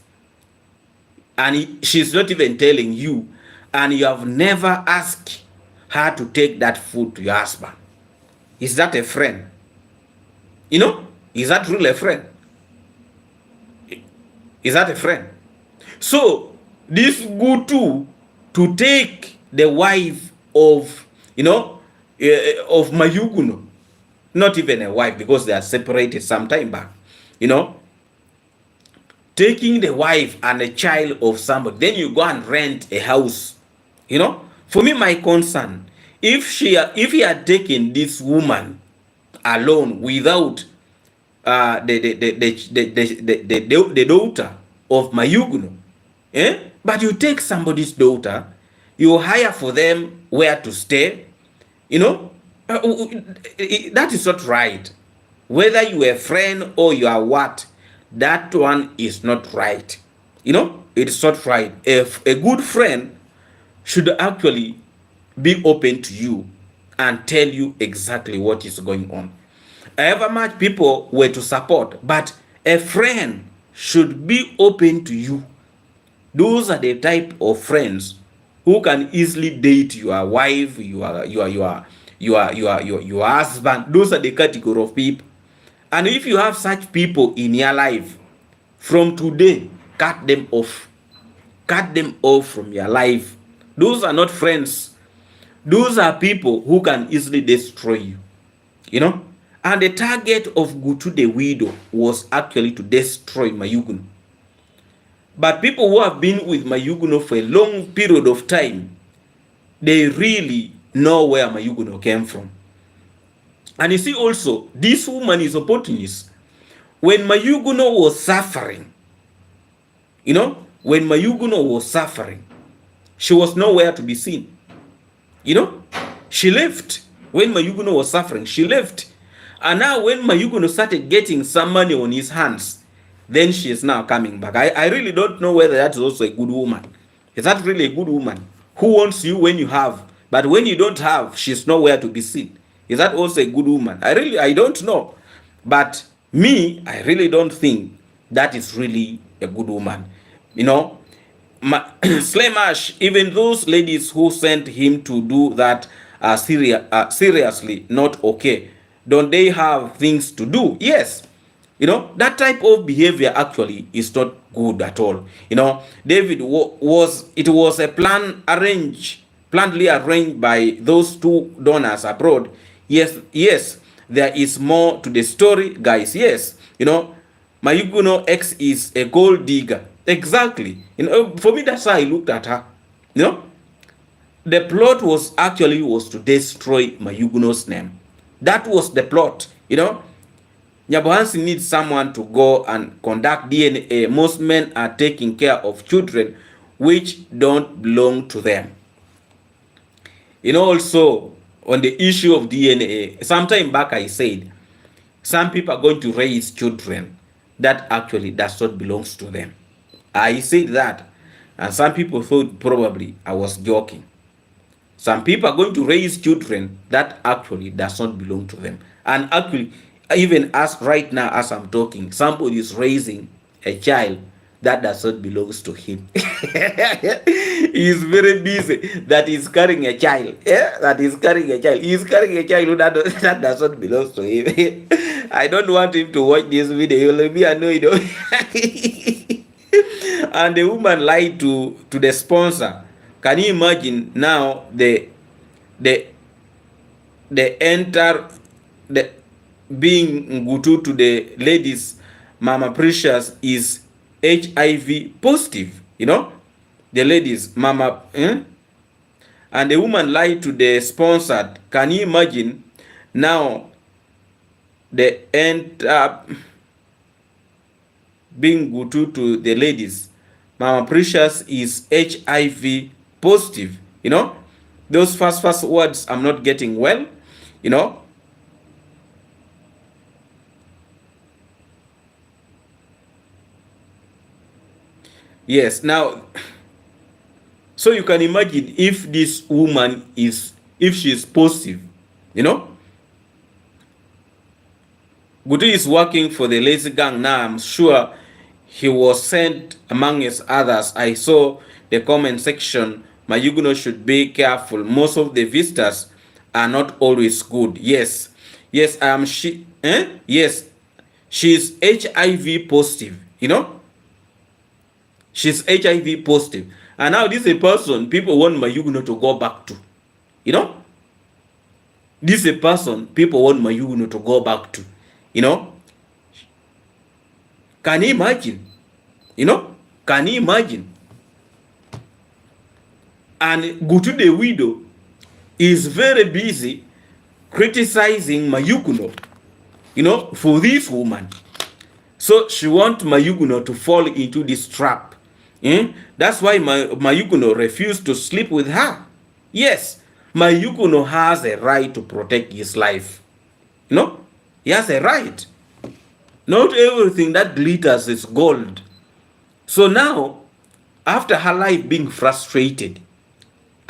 And she's not even telling you, and you have never asked her to take that food to your husband. Is that a friend? Is that really a friend? Is that a friend? So this Gutu to take the wife of Mayuguno, not even a wife, because they are separated some time back, taking the wife and a child of somebody, then you go and rent a house. For me, my concern, if he had taken this woman alone without the daughter of Mayuguno, but you take somebody's daughter, you hire for them where to stay, that is not right. Whether you are a friend or you are what, that one is not right. It's not right. If a good friend should actually be open to you and tell you exactly what is going on. However much people were to support, but a friend should be open to you. Those are the type of friends who can easily date your wife, your husband. Those are the category of people. And if you have such people in your life, from today, cut them off. Cut them off from your life. Those are not friends. Those are people who can easily destroy you. And the target of Gutu the widow was actually to destroy Mayuguno. But people who have been with Mayuguno for a long period of time, they really know where Mayuguno came from. And you see also, this woman is opportunist. When Mayuguno was suffering, when Mayuguno was suffering, she was nowhere to be seen. She left. When Mayuguno was suffering, she left. And now when Mayuguno started getting some money on his hands, then she is now coming back. I really don't know whether that is also a good woman. Is that really a good woman who wants you when you have, but when you don't have, she's nowhere to be seen? Is that also a good woman? I don't know. But me, I really don't think that is really a good woman. Slamash, even those ladies who sent him to do that are seriously not okay. Don't they have things to do? Yes. That type of behavior actually is not good at all. David it was a plannedly arranged by those two donors abroad. Yes, there is more to the story, guys. Yes, Mayuguno X is a gold digger. Exactly. For me, that's how I looked at her. The plot was to destroy Mayuguno's name. That was the plot. Nyabohansi needs someone to go and conduct DNA. Most men are taking care of children which don't belong to them. Also on the issue of DNA, sometime back I said some people are going to raise children that actually does not belongs to them. I said that, and some people thought probably I was joking. Some people are going to raise children that actually does not belong to them. And actually, even as right now as I'm talking, somebody is raising a child that does not belongs to him. He is very busy that he's carrying a child. Yeah, that is carrying a child. He is carrying a child that does not belong to him. I don't want him to watch this video. He will be annoyed. And the woman lied to the sponsor. Can you imagine now the enter the being Ngutu to the ladies? Mama Precious is HIV positive. The ladies, Mama, and the woman lied to the sponsored. Can you imagine now the end up being Ngutu to the ladies? Mama Precious is HIV positive. Those first words I'm not getting well. Yes, now, so you can imagine if this woman if she is positive, Gutu is working for the lazy gang now. I'm sure he was sent among his others. I saw the comment section. Mayuguno should be careful. Most of the visitors are not always good. Yes, yes, she's HIV positive. She's HIV positive. And now this is a person people want Mayuguno to go back to. This is a person people want Mayuguno to go back to. Can you imagine? Can you imagine? And Gutu the widow is very busy criticizing Mayuguno, for this woman. So she wants Mayuguno to fall into this trap. That's why Mayuguno refused to sleep with her. Yes, Mayuguno has a right to protect his life. He has a right. Not everything that glitters is gold. So now, after her life being frustrated,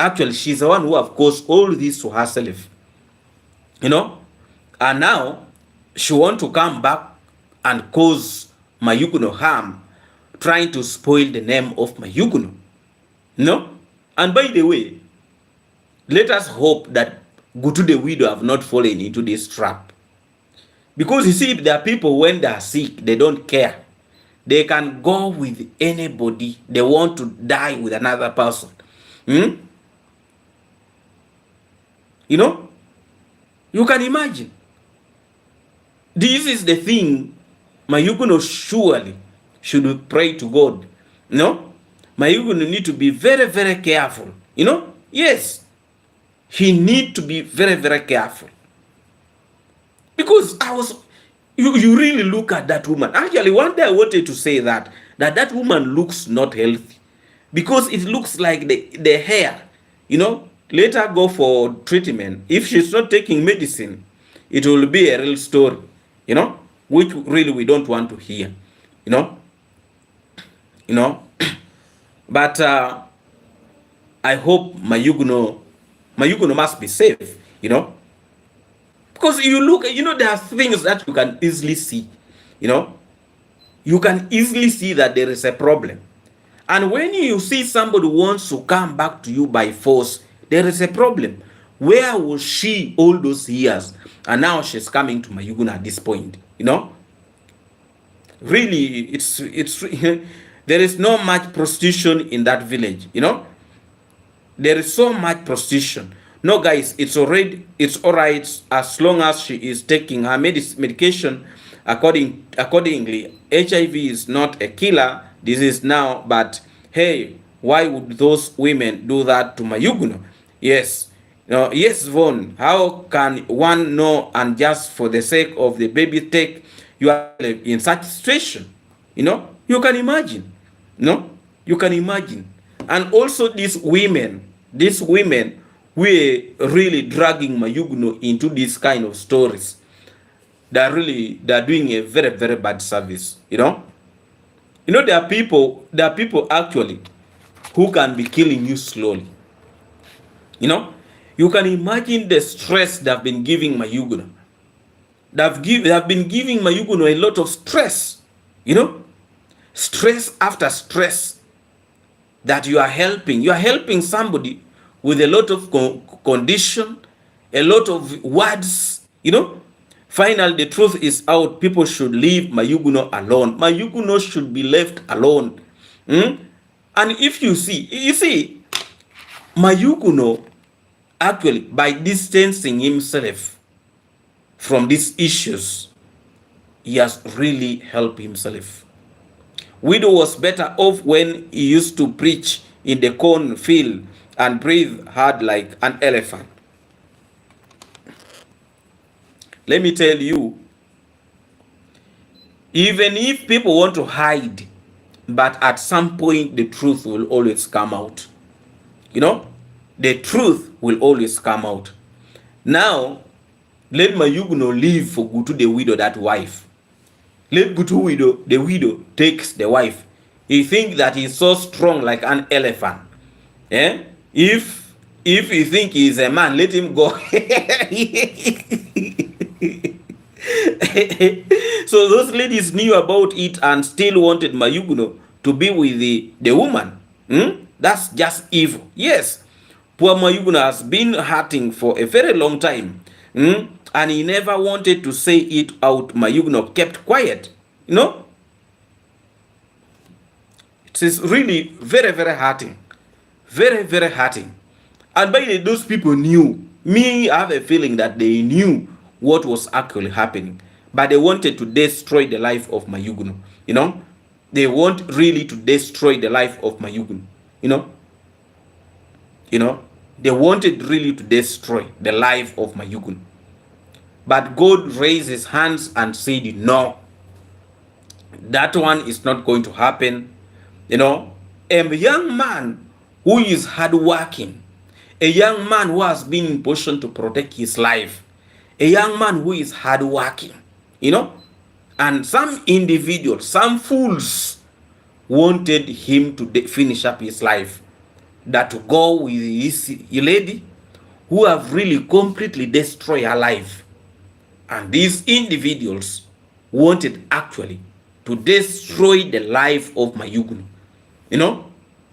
actually she's the one who have caused all this to herself. And now she want to come back and cause Mayuguno harm, trying to spoil the name of Mayuguno. And by the way, let us hope that Gutu the widow have not fallen into this trap. Because you see, there are people when they are sick, they don't care. They can go with anybody. They want to die with another person. You can imagine. This is the thing Mayuguno surely should pray to God. Mayuguno need to be very, very careful. Yes. He need to be very, very careful. Because you really look at that woman. Actually, one day I wanted to say that woman looks not healthy. Because it looks like the hair, let her go for treatment. If she's not taking medicine, it will be a real story, which really we don't want to hear, But I hope Mayuguno must be safe, Because you look, there are things that you can easily see, You can easily see that there is a problem. And when you see somebody wants to come back to you by force, there is a problem. Where was she all those years? And now she's coming to Mayuguna at this point. Really, it's there is no much prostitution in that village. There is so much prostitution. No, guys, it's all right as long as she is taking her medication accordingly. HIV is not a killer disease now, but hey, why would those women do that to Mayugno? Yes. Yes, Vaughn, how can one know and just for the sake of the baby take you are in such situation? You can imagine. You can imagine. And also these women were really dragging Mayugno into these kind of stories. They're doing a very, very bad service. There are people actually who can be killing you slowly. You can imagine the stress they've been giving Mayugno. They've been giving Mayugno a lot of stress. Stress after stress that you are helping. You are helping somebody with a lot of condition, a lot of words. Finally, the truth is out. People should leave Mayugno alone. Mayugno should be left alone. And if you see, Mayugno actually, by distancing himself from these issues, he has really helped himself. Widow was better off when he used to preach in the cornfield and breathe hard like an elephant. Let me tell you, even if people want to hide, but at some point the truth will always come out. The truth will always come out. Now, let Mayugno leave for Gutu the widow, that wife. Let Gutu the widow takes the wife. He thinks that he's so strong like an elephant. If you think he's a man, let him go. So those ladies knew about it and still wanted Mayugno to be with the woman. That's just evil. Yes, poor Mayugno has been hurting for a very long time. And he never wanted to say it out. Mayugno kept quiet. It is really very, very hurting. Very, very hurting. And by the way, those people knew. I have a feeling that they knew what was actually happening. But they wanted to destroy the life of Mayugno. They want really to destroy the life of Mayugno. They wanted really to destroy the life of Mayugno. But God raised his hands and said, no, that one is not going to happen. A young man who is hardworking, a young man who has been in position to protect his life, a young man who is hardworking, and some individuals, some fools wanted him to finish up his life, that to go with this lady who have really completely destroyed her life. And these individuals wanted actually to destroy the life of Mayugno.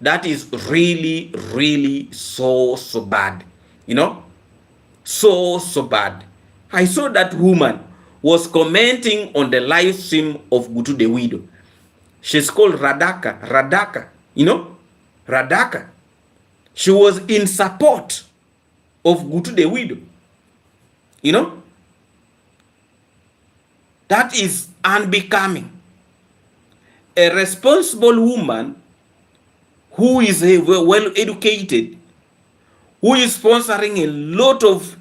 That is really, really so bad. So bad. I saw that woman was commenting on the live stream of Gutu the widow. She's called Radaka. Radaka. She was in support of Gutu the widow. That is unbecoming. A responsible woman who is well educated, who is sponsoring a lot of,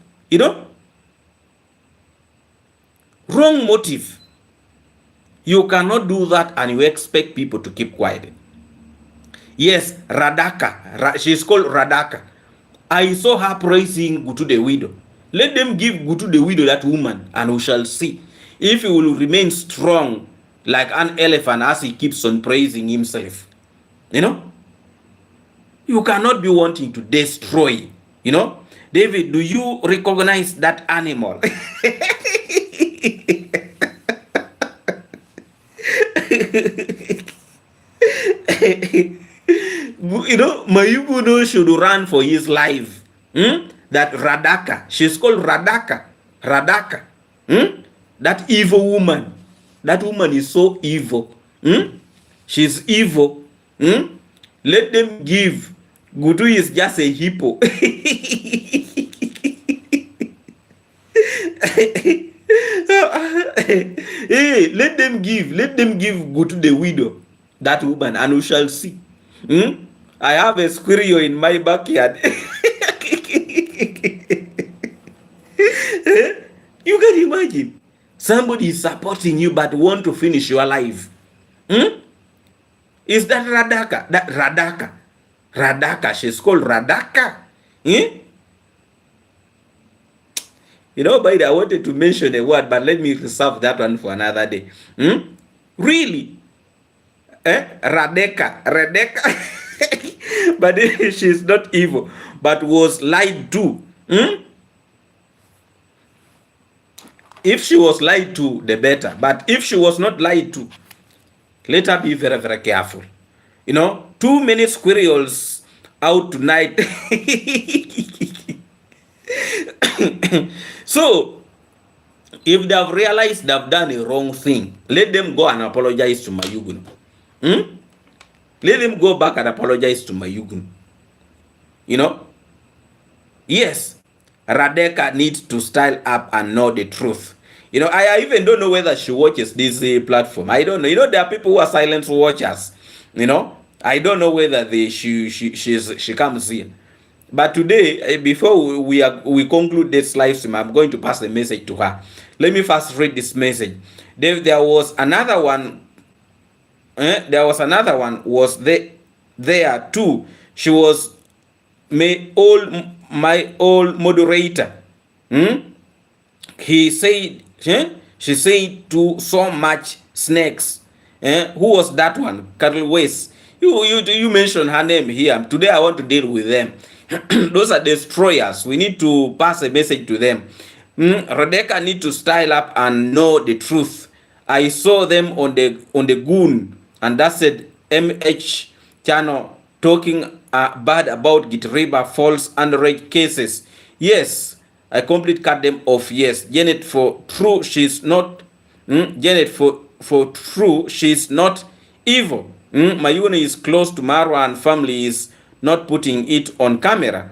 wrong motive. You cannot do that and you expect people to keep quiet. Yes, Radaka. She's called Radaka. I saw her praising Gutu the widow. Let them give Gutu the widow that woman and we shall see if he will remain strong like an elephant as he keeps on praising himself. You cannot be wanting to destroy. David, do you recognize that animal? You know, Mayuguno should run for his life. That Radaka, she's called Radaka. Radaka. That evil woman. That woman is so evil. She's evil. Let them give. Gutu is just a hippo. Hey, let them give. Let them give Gutu the widow. That woman, and we shall see. I have a squirrel in my backyard. You can imagine somebody is supporting you but want to finish your life. Is that Radaka? That Radaka. Radaka. She's called Radaka. You know, by the way, I wanted to mention a word, but let me reserve that one for another day. Really? Radaka. Radaka. But she's not evil, but was lied to. If she was lied to, the better. But if she was not lied to, let her be very, very careful. You know, too many squirrels out tonight. So, if they have realized they have done a wrong thing, let them go and apologize to Mayugun. Let them go back and apologize to Mayugun. You know? Yes, Radaka needs to style up and know the truth. You know, I even don't know whether she watches this platform. I don't know. You know, there are people who are silent watchers. You know, I don't know whether she comes here. But today, before we conclude this live stream, I'm going to pass the message to her. Let me first read this message. There was another one. There was another one. Was there too? She was my old moderator. He said. She said to so much snakes. Who was that one? Carol West. You mentioned her name here. Today I want to deal with them. Those are destroyers. We need to pass a message to them. Radaka need to style up and know the truth. I saw them on the Goon, and that said MH channel talking bad about Git River false underage cases. Yes, I complete cut them off. Yes, Janet for true, she's not. Janet for true, she's not evil. Mayuna is close to Marwa and family is not putting it on camera.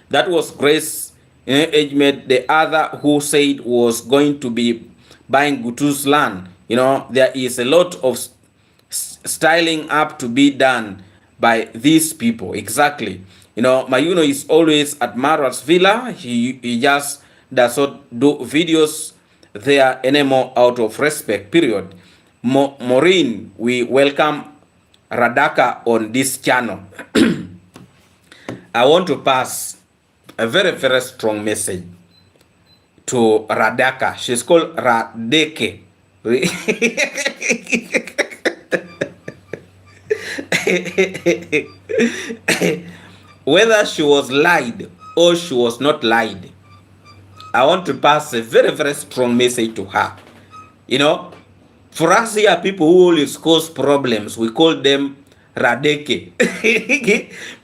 That was Grace Ahmed, the other who said was going to be buying Gutu's land. You know, there is a lot of styling up to be done by these people. Exactly. You know, Mayuno is always at Marwa's villa. He just does not do videos there anymore out of respect, period. Maureen, we welcome Radaka on this channel. I want to pass a very, very strong message to Radaka. She's called Radeke. Whether she was lied or she was not lied, I want to pass a very, very strong message to her. You know, for us here, people who always cause problems, we call them Radeke.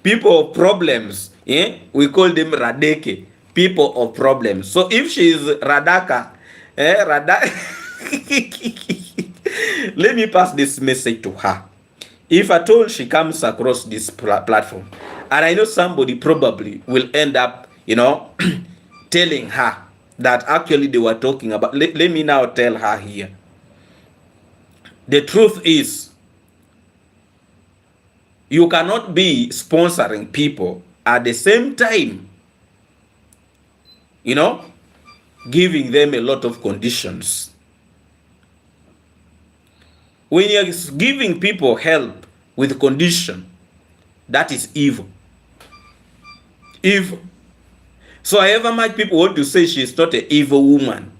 People of problems, we call them Radeke. People of problems. So if she is Radaka, let me pass this message to her. If at all she comes across this platform, and I know somebody probably will end up, you know, telling her that actually they were talking about. Let me now tell her here. The truth is, you cannot be sponsoring people at the same time, you know, giving them a lot of conditions. When you're giving people help with condition, that is evil. Evil. So however much people want to say she's not an evil woman,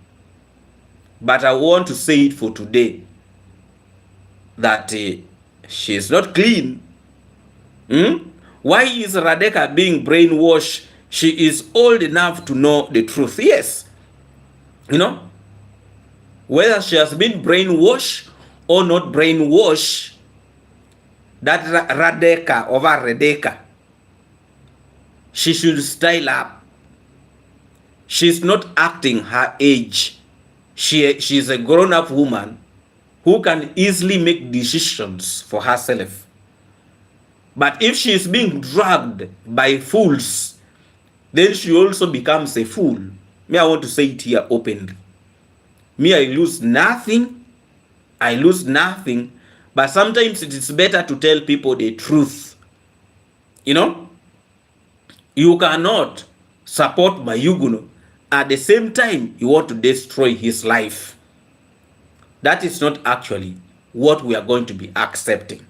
but I want to say it for today, that she is not clean. Why is Radaka being brainwashed? She is old enough to know the truth. Yes. You know, whether she has been brainwashed or not brainwashed, that Radaka over Radaka, she should style up. She's not acting her age. She's a grown-up woman who can easily make decisions for herself. But if she is being dragged by fools, then she also becomes a fool. Me, I want to say it here openly. Me, I lose nothing. I lose nothing. But sometimes it is better to tell people the truth. You know? You cannot support Mayuguno. At the same time, you want to destroy his life. That is not actually what we are going to be accepting.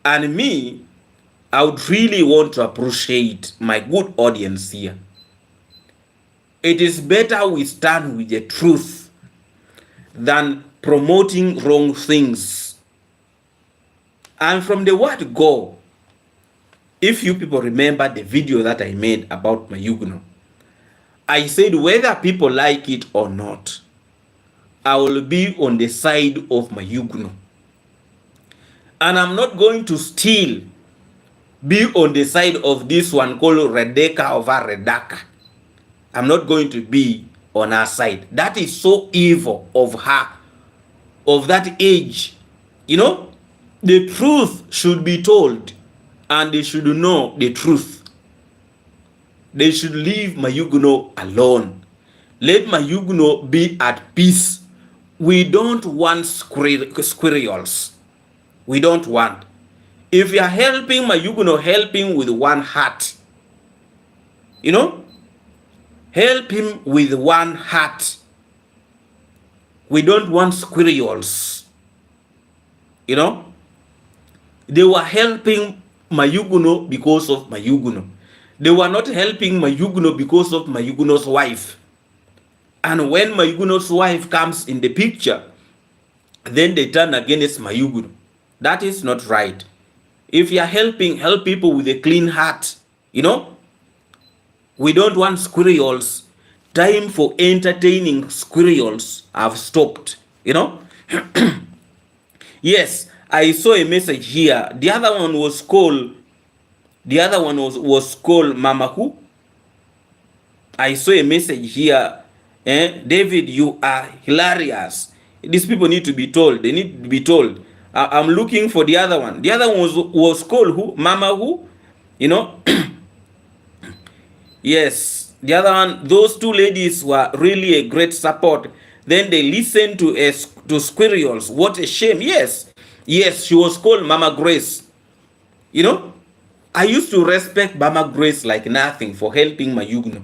And me, I would really want to appreciate my good audience here. It is better we stand with the truth than promoting wrong things. And from the word go, if you people remember the video that I made about Mayuguno, I said whether people like it or not, I will be on the side of Mayuguno. And I'm not going to still be on the side of this one called Radaka over Radaka. I'm not going to be on her side. That is so evil of her, of that age. You know, the truth should be told, and they should know the truth. They should leave Mayuguno alone. Let Mayuguno be at peace. We don't want squirrels. We don't want. If you are helping Mayuguno, help him with one heart. You know? Help him with one heart. We don't want squirrels. You know? They were helping Mayuguno because of Mayuguno. They were not helping Mayuguno because of Mayuguno's wife. And when Mayuguno's wife comes in the picture, then they turn against Mayuguno. That is not right. If you are help people with a clean heart, you know, we don't want squirrels. Time for entertaining squirrels have stopped, you know. Yes, I saw a message here. The other one was called Mama Who. I saw a message here. David, you are hilarious. These people need to be told. They need to be told. I'm looking for the other one. The other one was called who? Mama Who? You know? Yes. The other one, those two ladies were really a great support. Then they listened to Squirrels. What a shame. Yes. Yes, she was called Mama Grace. You know? I used to respect Mama Grace like nothing for helping Mayuguno.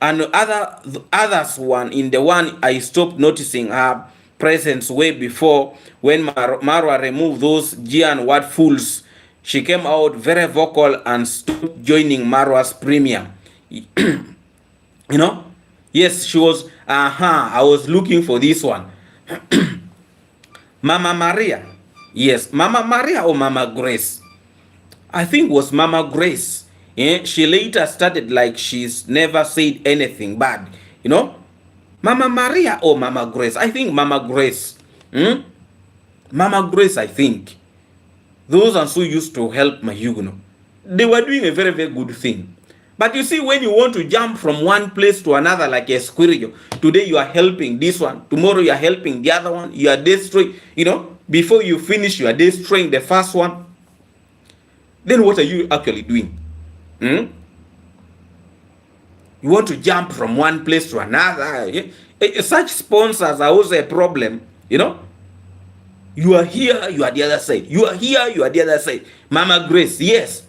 And others one, in the one I stopped noticing her presence way before when Marwa removed those Gian word fools. She came out very vocal and stopped joining Marwa's premiere. You know? Yes, she was, I was looking for this one. Mama Maria. Yes, Mama Maria or Mama Grace? I think it was Mama Grace. Yeah, she later started like she's never said anything bad. You know? Mama Maria or Mama Grace? I think Mama Grace. Mama Grace, I think. Those ones who used to help Mayuguno, they were doing a very, very good thing. But you see, when you want to jump from one place to another like a squirrel, today you are helping this one, tomorrow you are helping the other one, you are destroying, you know, before you finish, you are destroying the first one. Then what are you actually doing? You want to jump from one place to another. Such sponsors are also a problem, you know. You are here, you are the other side. You are here, you are the other side. Mama Grace, yes.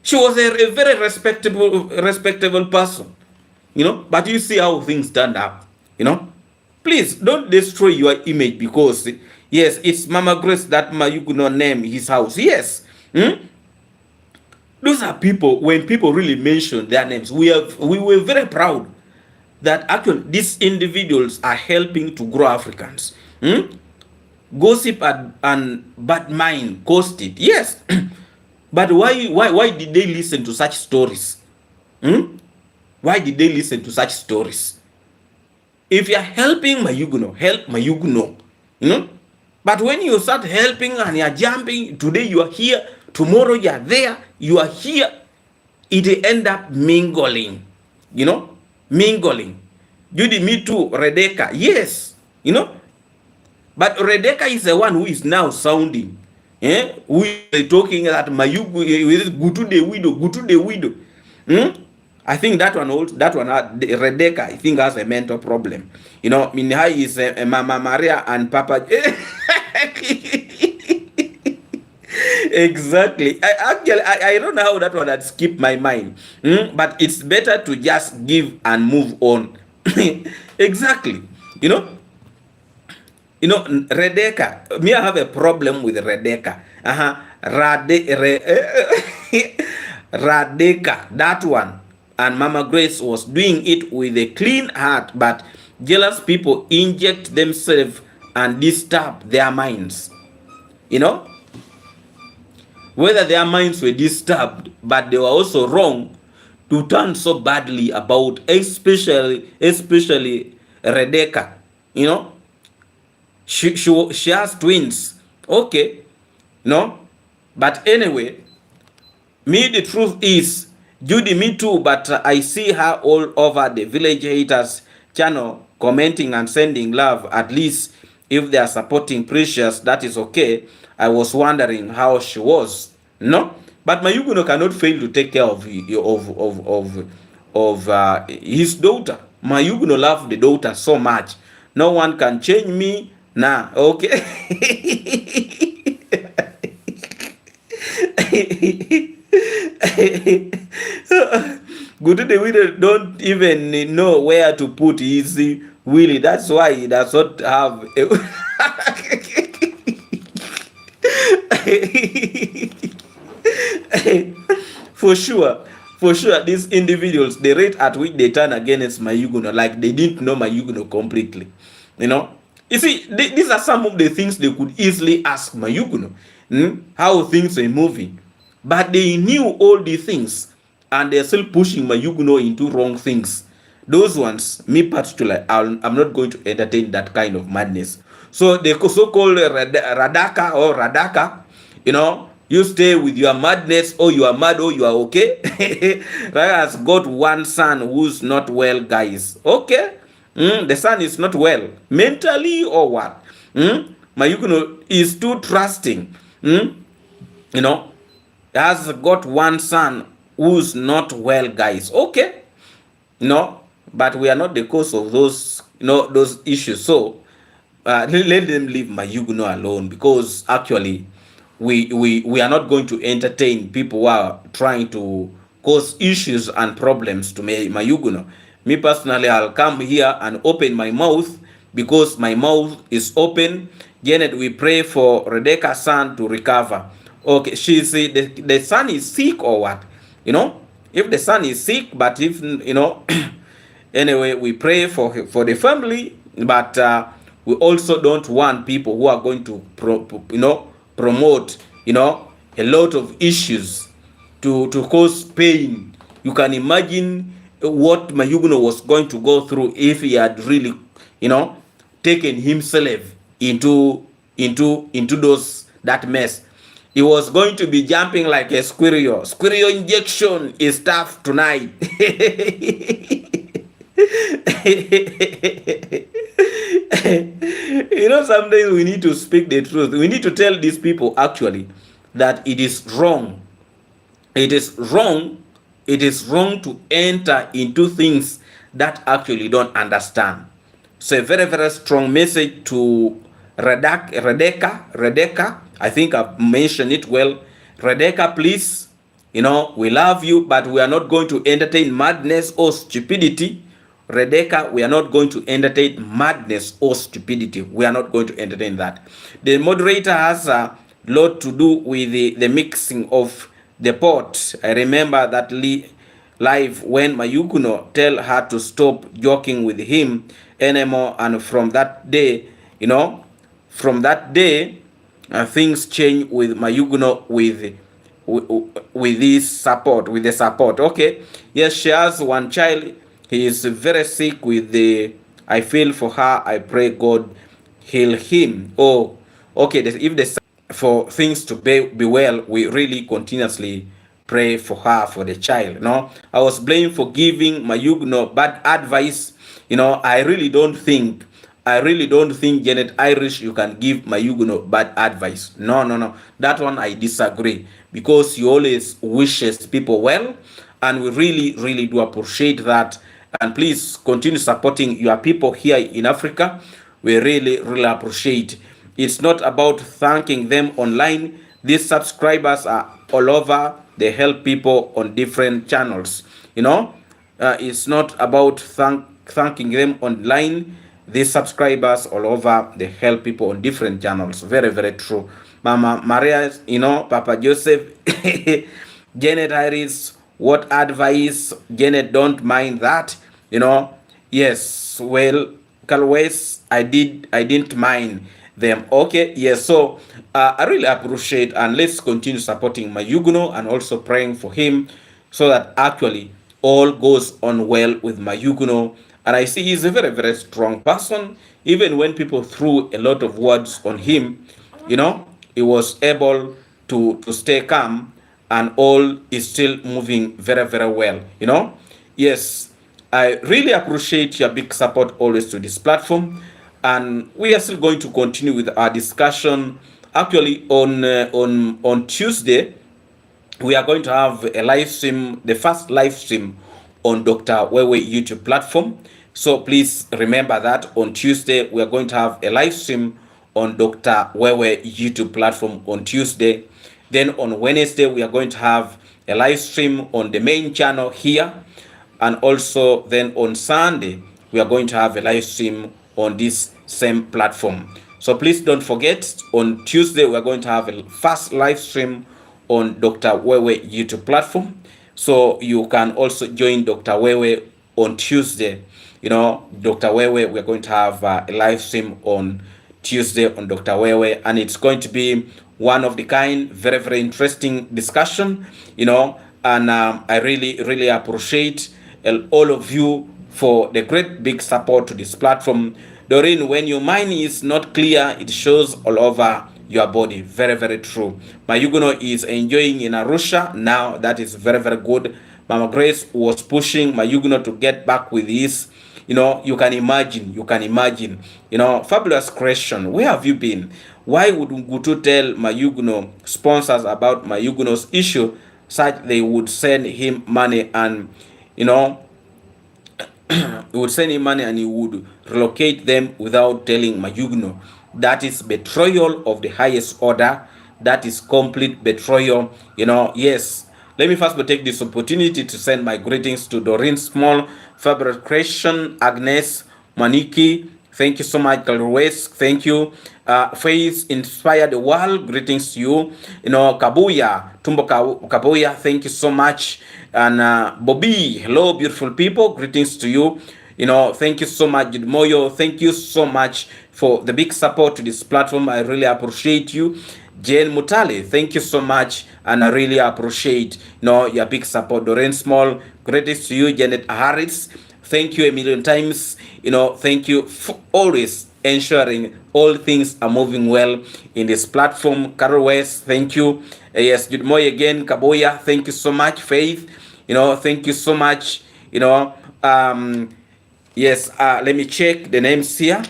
She was a very respectable person, you know. But you see how things turned out, you know. Please don't destroy your image because, yes, it's Mama Grace that Mayuguno name his house. Yes. Those are people, when people really mention their names, we were very proud that actually these individuals are helping to grow Africans. Gossip and bad mind caused it. Yes. But why did they listen to such stories? Why did they listen to such stories? If you are helping Mayuguno, help Mayuguno. You know? But when you start helping and you're jumping, today you are here, tomorrow you are there, you are here, it end up mingling, mingling. Judy, me too, Radaka, yes, but Radaka is the one who is now sounding, who is talking that Mayugu is go to the widow. I think that one Radaka, I think has a mental problem. Minhai is Mama Maria and Papa. Exactly. I don't know how that one had skipped my mind. But it's better to just give and move on. Exactly. Radaka. Me, I have a problem with Radaka. Radaka, that one. And Mama Grace was doing it with a clean heart, but jealous people inject themselves and disturb their minds. Whether their minds were disturbed, but they were also wrong to turn so badly about, especially Radaka. She has twins. Okay. But anyway, me, the truth is, Judy, me too, but I see her all over the Village Haters channel commenting and sending love. At least if they are supporting Precious, that is okay. I was wondering how she was. But Mayuguno cannot fail to take care of his daughter. Mayuguno loved the daughter so much. No one can change me. Nah, okay. Good to the widow don't even know where to put his Willie. That's why he does not have a for sure, these individuals, the rate at which they turn against Mayuguno, like they didn't know Mayuguno completely. You see, these are some of the things they could easily ask Mayuguno, how things are moving. But they knew all these things, and they're still pushing Mayuguno into wrong things. Those ones, me particularly, I'm not going to entertain that kind of madness. So the so-called Radaka or Radaka, you stay with your madness, or you are mad, or you are okay. Radaka has got one son who's not well, guys. Okay? The son is not well, mentally or what? Mayuguno is too trusting. Has got one son who's not well, guys. Okay? But we are not the cause of those, those issues. So let them leave Mayuguno alone, because actually we are not going to entertain people who are trying to cause issues and problems to Mayuguno. Me personally, I'll come here and open my mouth, because my mouth is open. Janet, we pray for Radaka's son to recover. Okay, she said the son is sick or what? If the son is sick, but if, anyway, we pray for the family, but we also don't want people who are going to promote, a lot of issues to cause pain. You can imagine what Mayuguno was going to go through if he had really, taken himself into that mess. He was going to be jumping like a squirrel. Squirrel injection is tough tonight. Sometimes we need to speak the truth. We need to tell these people actually that it is wrong. It is wrong. It is wrong to enter into things that actually don't understand. So a very, very strong message to Radaka. I think I've mentioned it well. Radaka, please, we love you, but we are not going to entertain madness or stupidity. Radaka, we are not going to entertain madness or stupidity. We are not going to entertain that. The moderator has a lot to do with the mixing of the pot. I remember that live when Mayuguno tell her to stop joking with him anymore, and from that day, things change with Mayuguno with this support, with the support. Okay, yes, she has one child. He is very sick with I feel for her. I pray God heal him. Oh, okay, if they for things to be well, we really continuously pray for her, for the child. I was blamed for giving Mayugno bad advice. I really don't think Janet Irish you can give Mayugno bad advice. No. That one I disagree, because he always wishes people well, and we really do appreciate that. And please continue supporting your people here in Africa. We really appreciate. It's not about thanking them online. These subscribers are all over. They help people on different channels. It's not about thanking them online. These subscribers all over, they help people on different channels. Very true. Mama Maria, Papa Joseph, Janet Iris, what advice? Janet, don't mind that. Yes, well, always I didn't mind them. Okay, yes. So I really appreciate, and let's continue supporting Mayugno and also praying for him, so that actually all goes on well with Mayugno. And I see he's a very strong person. Even when people threw a lot of words on him, he was able to stay calm, and all is still moving very well. Yes, I really appreciate your big support always to this platform, and we are still going to continue with our discussion. Actually, on Tuesday, we are going to have a live stream, the first live stream on Dr. Wewe YouTube platform. So please remember that on Tuesday we are going to have a live stream on Dr. Wewe YouTube platform on Tuesday. Then on Wednesday we are going to have a live stream on the main channel here, and also then on Sunday we are going to have a live stream on this same platform. So please don't forget, on Tuesday we are going to have a first live stream on Dr. Wewe YouTube platform. So you can also join Dr. Wewe on Tuesday. Dr. Wewe, we're going to have a live stream on Tuesday on Dr. Wewe, and it's going to be one of the kind, very interesting discussion, and I really appreciate all of you for the great big support to this platform. Doreen, when your mind is not clear, it shows all over your body. Very true. Mayugno is enjoying in Arusha now. That is very good. Mama Grace was pushing Mayugno to get back with his. You can imagine. Fabulous question. Where have you been? Why would Ngutu tell Mayugno sponsors about Mayugno's issue, such they would send him money, and he would send him money and he would relocate them without telling Mayugno? That is betrayal of the highest order. That is complete betrayal. Yes. Let me first take this opportunity to send my greetings to Doreen Small, Fabric Creation, Agnes, Maniki. Thank you so much, Galwes. Thank you. Faith Inspire the World. Greetings to you. Kabuya, Tumbo Kabuya. Thank you so much. And Bobby, hello, beautiful people. Greetings to you. Thank you so much, Moyo. Thank you so much for the big support to this platform. I really appreciate you. Jane Mutale, thank you so much, and I really appreciate your big support. Doreen Small, greatest to you. Janet Harris, thank you a million times. Thank you for always ensuring all things are moving well in this platform. Carol West, thank you. Yes, Jude Moy again. Kaboya, thank you so much. Faith, thank you so much. Yes, let me check the names here.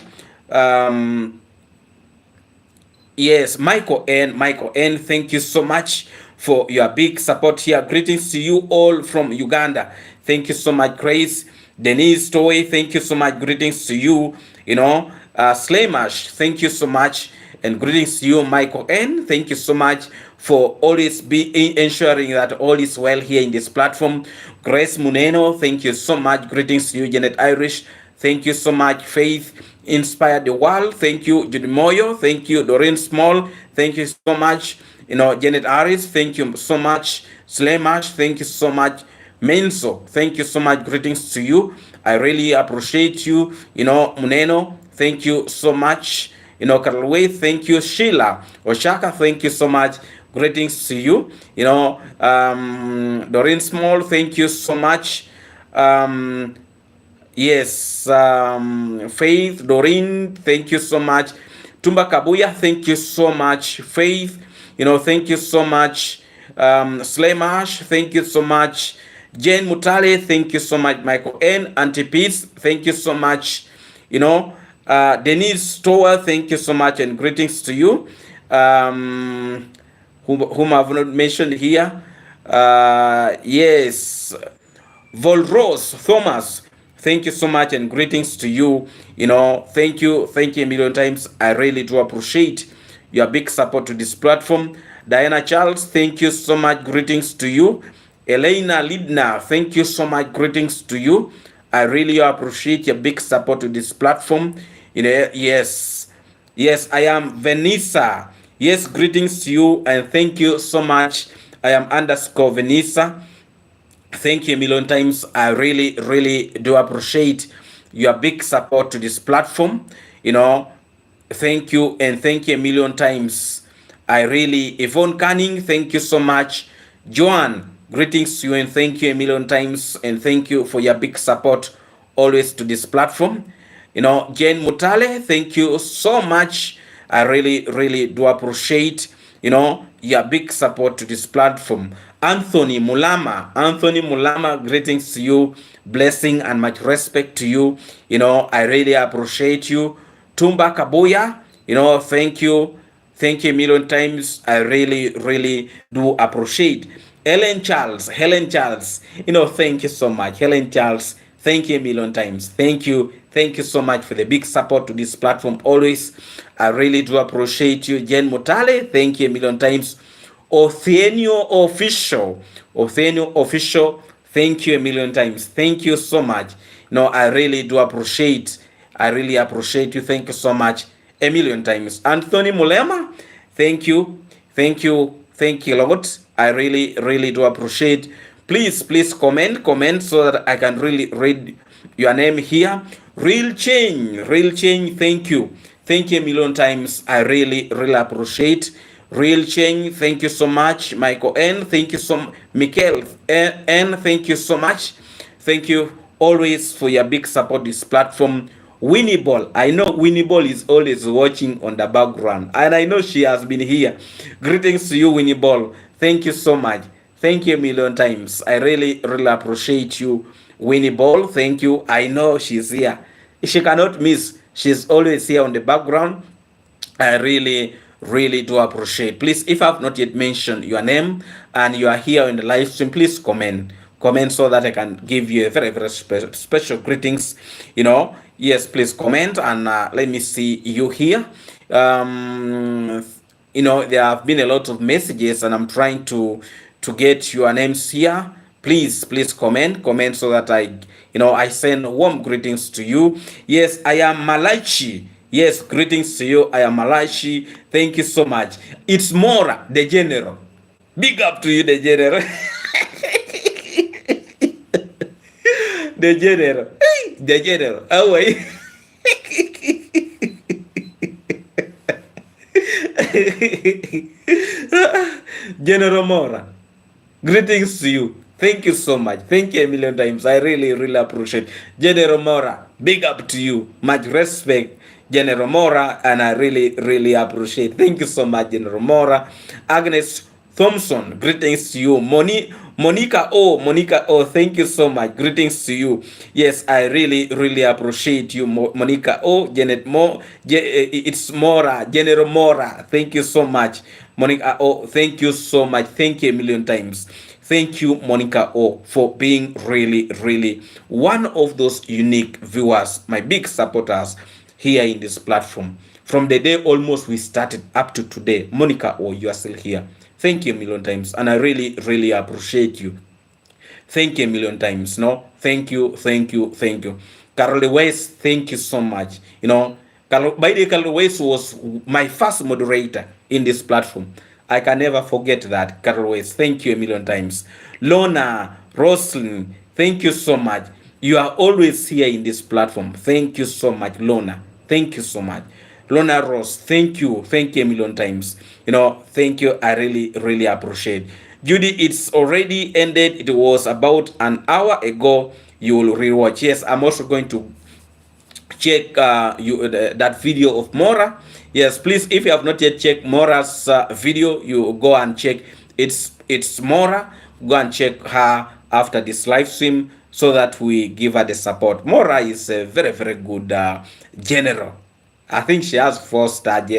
Yes, Michael N, thank you so much for your big support here. Greetings to you all from Uganda. Thank you so much, Grace. Denise Toy, thank you so much. Greetings to you. Slaymash, thank you so much. And greetings to you, Michael N. Thank you so much for always ensuring that all is well here in this platform. Grace Muneno, thank you so much. Greetings to you, Janet Irish. Thank you so much, Faith Inspire the World. Thank you, Judy Moyo. Thank you, Doreen Small. Thank you so much. Janet Harris. Thank you so much. Slaymash. Thank you so much. Menso. Thank you so much. Greetings to you. I really appreciate you. Muneno. Thank you so much. Karlway. Thank you. Sheila Oshaka. Thank you so much. Greetings to you. Doreen Small. Thank you so much. Yes, Faith, Doreen, thank you so much. Tumba Kabuya, thank you so much. Faith, thank you so much. Slemash, thank you so much. Jane Mutale, thank you so much. Michael N. Auntie Peace, thank you so much. Denise Stower, thank you so much, and greetings to you. Whom I've not mentioned here. Yes, Volros Thomas, thank you so much, and greetings to you. Thank you a million times. I really do appreciate your big support to this platform. Diana Charles, thank you so much, greetings to you. Elena Lidna, thank you so much, greetings to you. I really appreciate your big support to this platform. Yes, I am Vanessa. Yes, greetings to you, and thank you so much. I am _ Vanessa. Thank you a million times. I really do appreciate your big support to this platform. Thank you, and thank you a million times. I really, Yvonne Canning, thank you so much. Joan, greetings to you, and thank you a million times, and thank you for your big support always to this platform. Jane Mutale, thank you so much. I really do appreciate your big support to this platform. Anthony Mulama, greetings to you, blessing and much respect to you. I really appreciate you. Tumba Kabuya, thank you a million times. I really do appreciate. Helen Charles, thank you so much. Helen Charles, thank you a million times. Thank you so much for the big support to this platform always. I really do appreciate you. Jen Mutale, thank you a million times. Othenio Official, thank you a million times. Thank you so much. I really do appreciate. I really appreciate you. Thank you so much a million times. Anthony Mulema, thank you, Lord. I really do appreciate. Please comment so that I can really read your name here. Real change, thank you a million times. I really appreciate. Real change, thank you so much. Michael N, thank you so much. Michael N, thank you so much. Thank you always for your big support this platform. Winnie Ball, I know Winnie Ball is always watching on the background, and I know she has been here. Greetings to you, Winnie Ball. Thank you so much. Thank you a million times. I really appreciate you, Winnie Ball. Thank you. I know she's here. She cannot miss. She's always here on the background. I really do appreciate. Please, if I've not yet mentioned your name and you are here in the live stream, please comment so that I can give you a very special greetings. Yes, please comment, and let me see you here. There have been a lot of messages, and I'm trying to get your names here. Please comment so that I send warm greetings to you. Yes, I am Malachi. Yes, greetings to you. I am Malachi. Thank you so much. It's Mora, the general. Big up to you, the general. The general. The general. Oh, wait. General Mora, greetings to you. Thank you so much. Thank you a million times. I really appreciate. General Mora, big up to you. Much respect, General Mora, and I really appreciate. Thank you so much, General Mora. Agnes Thompson, greetings to you. Monica O, thank you so much. Greetings to you. Yes, I really appreciate you, Monica O. Janet Mo, it's Mora, General Mora. Thank you so much, Monica O. Thank you so much. Thank you a million times. Thank you, Monica O, for being really one of those unique viewers, my big supporters here in this platform. From the day almost we started up to today, Monica O, you are still here. Thank you a million times, and I really appreciate you. Thank you a million times. Thank you. Carol West, thank you so much. By the Carol West was my first moderator in this platform. I can never forget that. Carol West, thank you a million times. Lona, Roslyn, thank you so much. You are always here in this platform. Thank you so much, Lona. Thank you so much. Lona Ross, thank you a million times. Thank you. I really appreciate. Judy, it's already ended. It was about an hour ago. You will rewatch. Yes, I'm also going to check that video of Mora. Yes, please, if you have not yet checked Mora's video, you go and check. It's Mora. Go and check her after this live stream so that we give her the support. Mora is a very, very good general. I think she has 4 stars.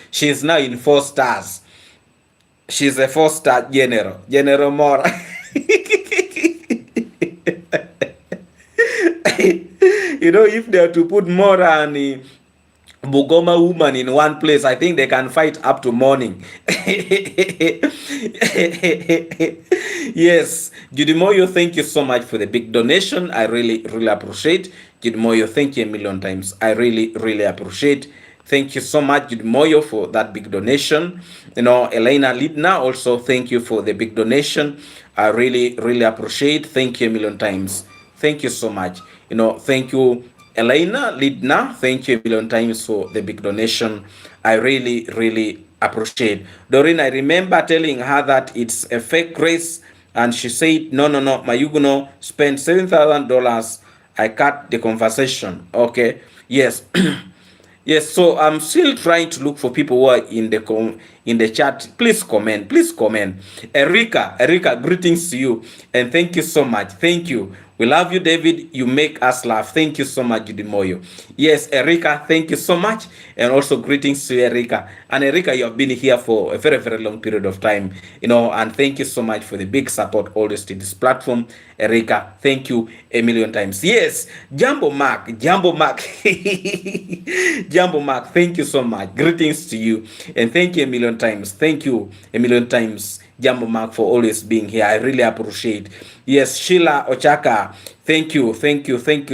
She's now in 4 stars. She's a 4-star general. General Mora. You know, if they are to put Mora and Bugoma woman in one place, I think they can fight up to morning. Yes, Judy Moyo, thank you so much for the big donation. I really, really appreciate. Judy Moyo, thank you a million times. I really, really appreciate. Thank you so much, Judy Moyo, for that big donation. You know, Elena Lidna, also thank you for the big donation. I really, really appreciate. Thank you a million times. Thank you so much. You know, thank you, Elena Lidna. Thank you a million times for the big donation. I really, really appreciate. Doreen, I remember telling her that it's a fake race, and she said, no, Mayuguno spent $7,000. I cut the conversation. Okay. Yes. Yes, so I'm still trying to look for people who are in the chat. Please comment. Please comment. Erika, greetings to you, and thank you so much. Thank you. We love you, David. You make us laugh. Thank you so much, Judy Moyo. Yes, Erika, thank you so much, and also greetings to Erika. And Erika, you have been here for a very, very long period of time, you know, and thank you so much for the big support always to this platform. Erika, thank you a million times. Yes, Jambo Mark, Jambo Mark, thank you so much. Greetings to you, and thank you a million times. Thank you a million times, Jambo Mark, for always being here. I really appreciate. Yes, Sheila Ochaka, thank you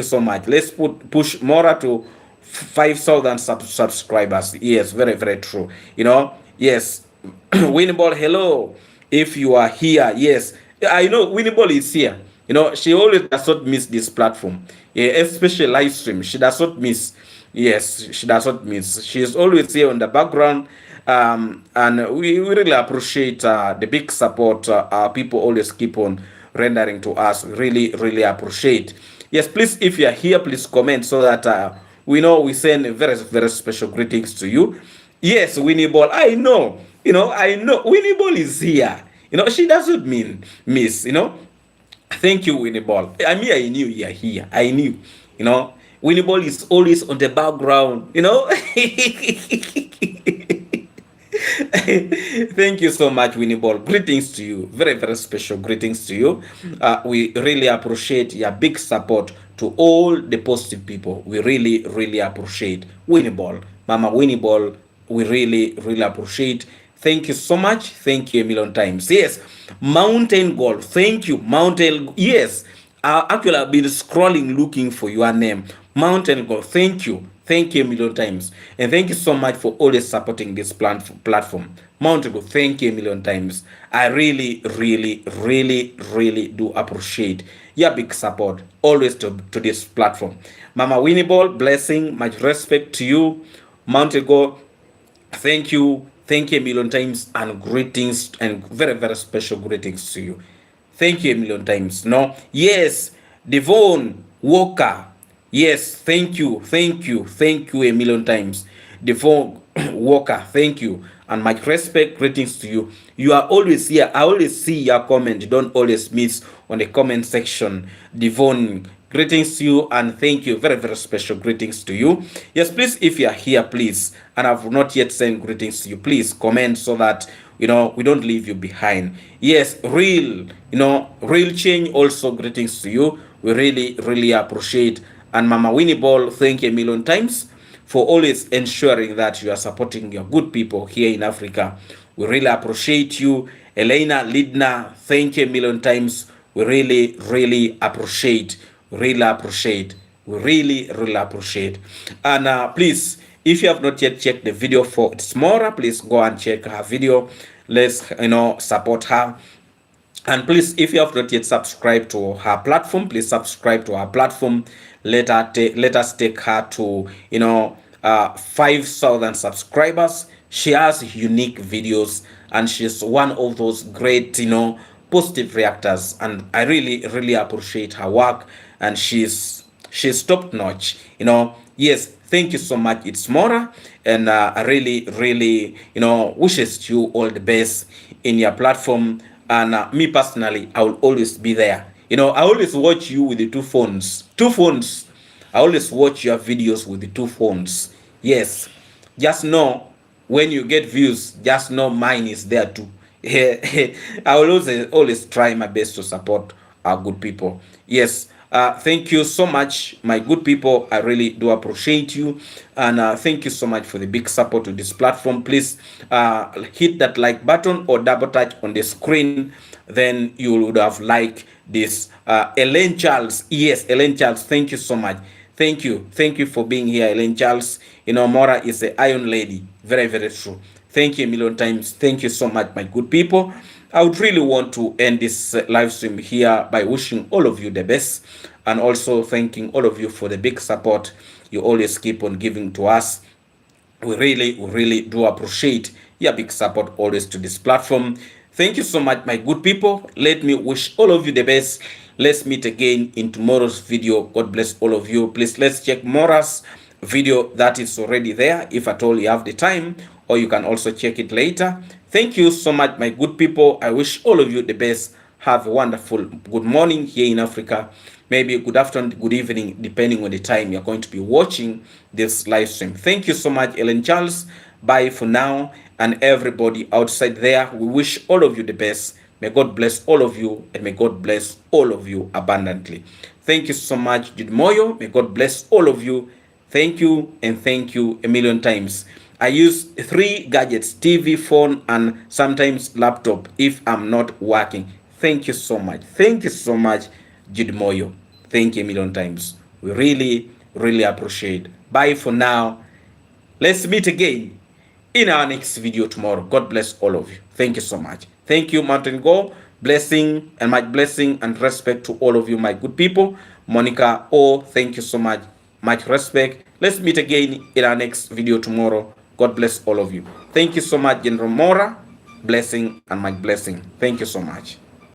so much. Let's push Mora to 5,000 subscribers. Yes, very, very true. You know, yes. Winnable, hello. If you are here, yes, I know Winnable is here. You know, she always does not miss this platform, yeah, especially live stream. She does not miss. Yes, she does not miss. She is always here on the background. And we really appreciate the big support our people always keep on rendering to us. Really, really appreciate. Yes, please, if you are here, please comment so that we know we send very, very special greetings to you. Yes, Winnie Ball, I know. You know, I know Winnie Ball is here. You know, she doesn't mean miss, you know. Thank you, Winnie Ball. I mean, I knew you are here. I knew, you know. Winnie Ball is always on the background, you know. Thank you so much, Winnie Ball. Greetings to you. Very, very special greetings to you. We really appreciate your big support to all the positive people. We really, really appreciate Winnie Ball. Mama Winnie Ball, we really, really appreciate. Thank you so much. Thank you a million times. Yes, Mountain Gold. Thank you, Mountain. Yes, actually, I've been scrolling looking for your name. Mountain Gold. Thank you. Thank you a million times. And thank you so much for always supporting this platform. Mountain Gold, thank you a million times. I really, really, really, really do appreciate your big support always to this platform. Mama Winnie Ball, blessing, much respect to you. Mountain Gold, thank you. Thank you a million times, and greetings, and very, very special greetings to you. Thank you a million times. No, yes, Devon Walker. Yes, thank you a million times. Devon Walker, thank you, and my respect, greetings to you. You are always here. I always see your comment. Don't always miss on the comment section. Devon, greetings to you, and thank you. Very, very special greetings to you. Yes, please, if you are here, please, and I've not yet sent greetings to you, please comment so that, you know, we don't leave you behind. Yes, real change, also greetings to you. We really, really appreciate. And Mama Winnie Ball, thank you a million times for always ensuring that you are supporting your good people here in Africa. We really appreciate you. Elena Lidna, thank you a million times. We really, really appreciate. We really, really appreciate. And please, if you have not yet checked the video for Mora, please go and check her video. Let's, support her. And please, if you have not yet subscribed to her platform, please subscribe to her platform. Let us take her to 5,000 subscribers. She has unique videos, and she's one of those great positive reactors. And I really, really appreciate her work. And she's She's top notch. You know, yes, thank you so much. It's Mora, and I really, really, you know, wishes you all the best in your platform. And me personally, I will always be there. You know, I always watch you with the two phones. Two phones. I always watch your videos with the two phones. Yes, just know when you get views, just know mine is there too. I will always try my best to support our good people. Yes, thank you so much, my good people. I really do appreciate you, and thank you so much for the big support to this platform. Please hit that like button or double touch on the screen. Then you would have liked this. Elaine Charles, yes, Elaine Charles, thank you so much. Thank you for being here, Elaine Charles. You know, Mora is the Iron Lady. Very, very true. Thank you a million times. Thank you so much, my good people. I would really want to end this live stream here by wishing all of you the best, and also thanking all of you for the big support you always keep on giving to us. We really do appreciate your big support always to this platform. Thank you so much, my good people. Let me wish all of you the best. Let's meet again in tomorrow's video. God bless all of you. Please, let's check Mora's video that is already there, if at all you have the time, or you can also check it later. Thank you so much, my good people. I wish all of you the best. Have a wonderful good morning here in Africa, maybe good afternoon, good evening, depending on the time you're going to be watching this live stream. Thank you so much, Ellen Charles. Bye for now. And everybody outside there, we wish all of you the best. May God bless all of you, and may God bless all of you abundantly. Thank you so much, Jude Moyo. May God bless all of you. Thank you, and thank you a million times. I use 3 gadgets, TV, phone, and sometimes laptop if I'm not working. Thank you so much. Thank you so much, Jude Moyo. Thank you a million times. We really appreciate. Bye for now. Let's meet again in our next video tomorrow. God bless all of you. Thank you so much. Thank you, Mountain Go. Blessing and much blessing and respect to all of you, my good people. Monica, oh, thank you so much. Much respect. Let's meet again in our next video tomorrow. God bless all of you. Thank you so much, General Mora. Blessing and much blessing. Thank you so much.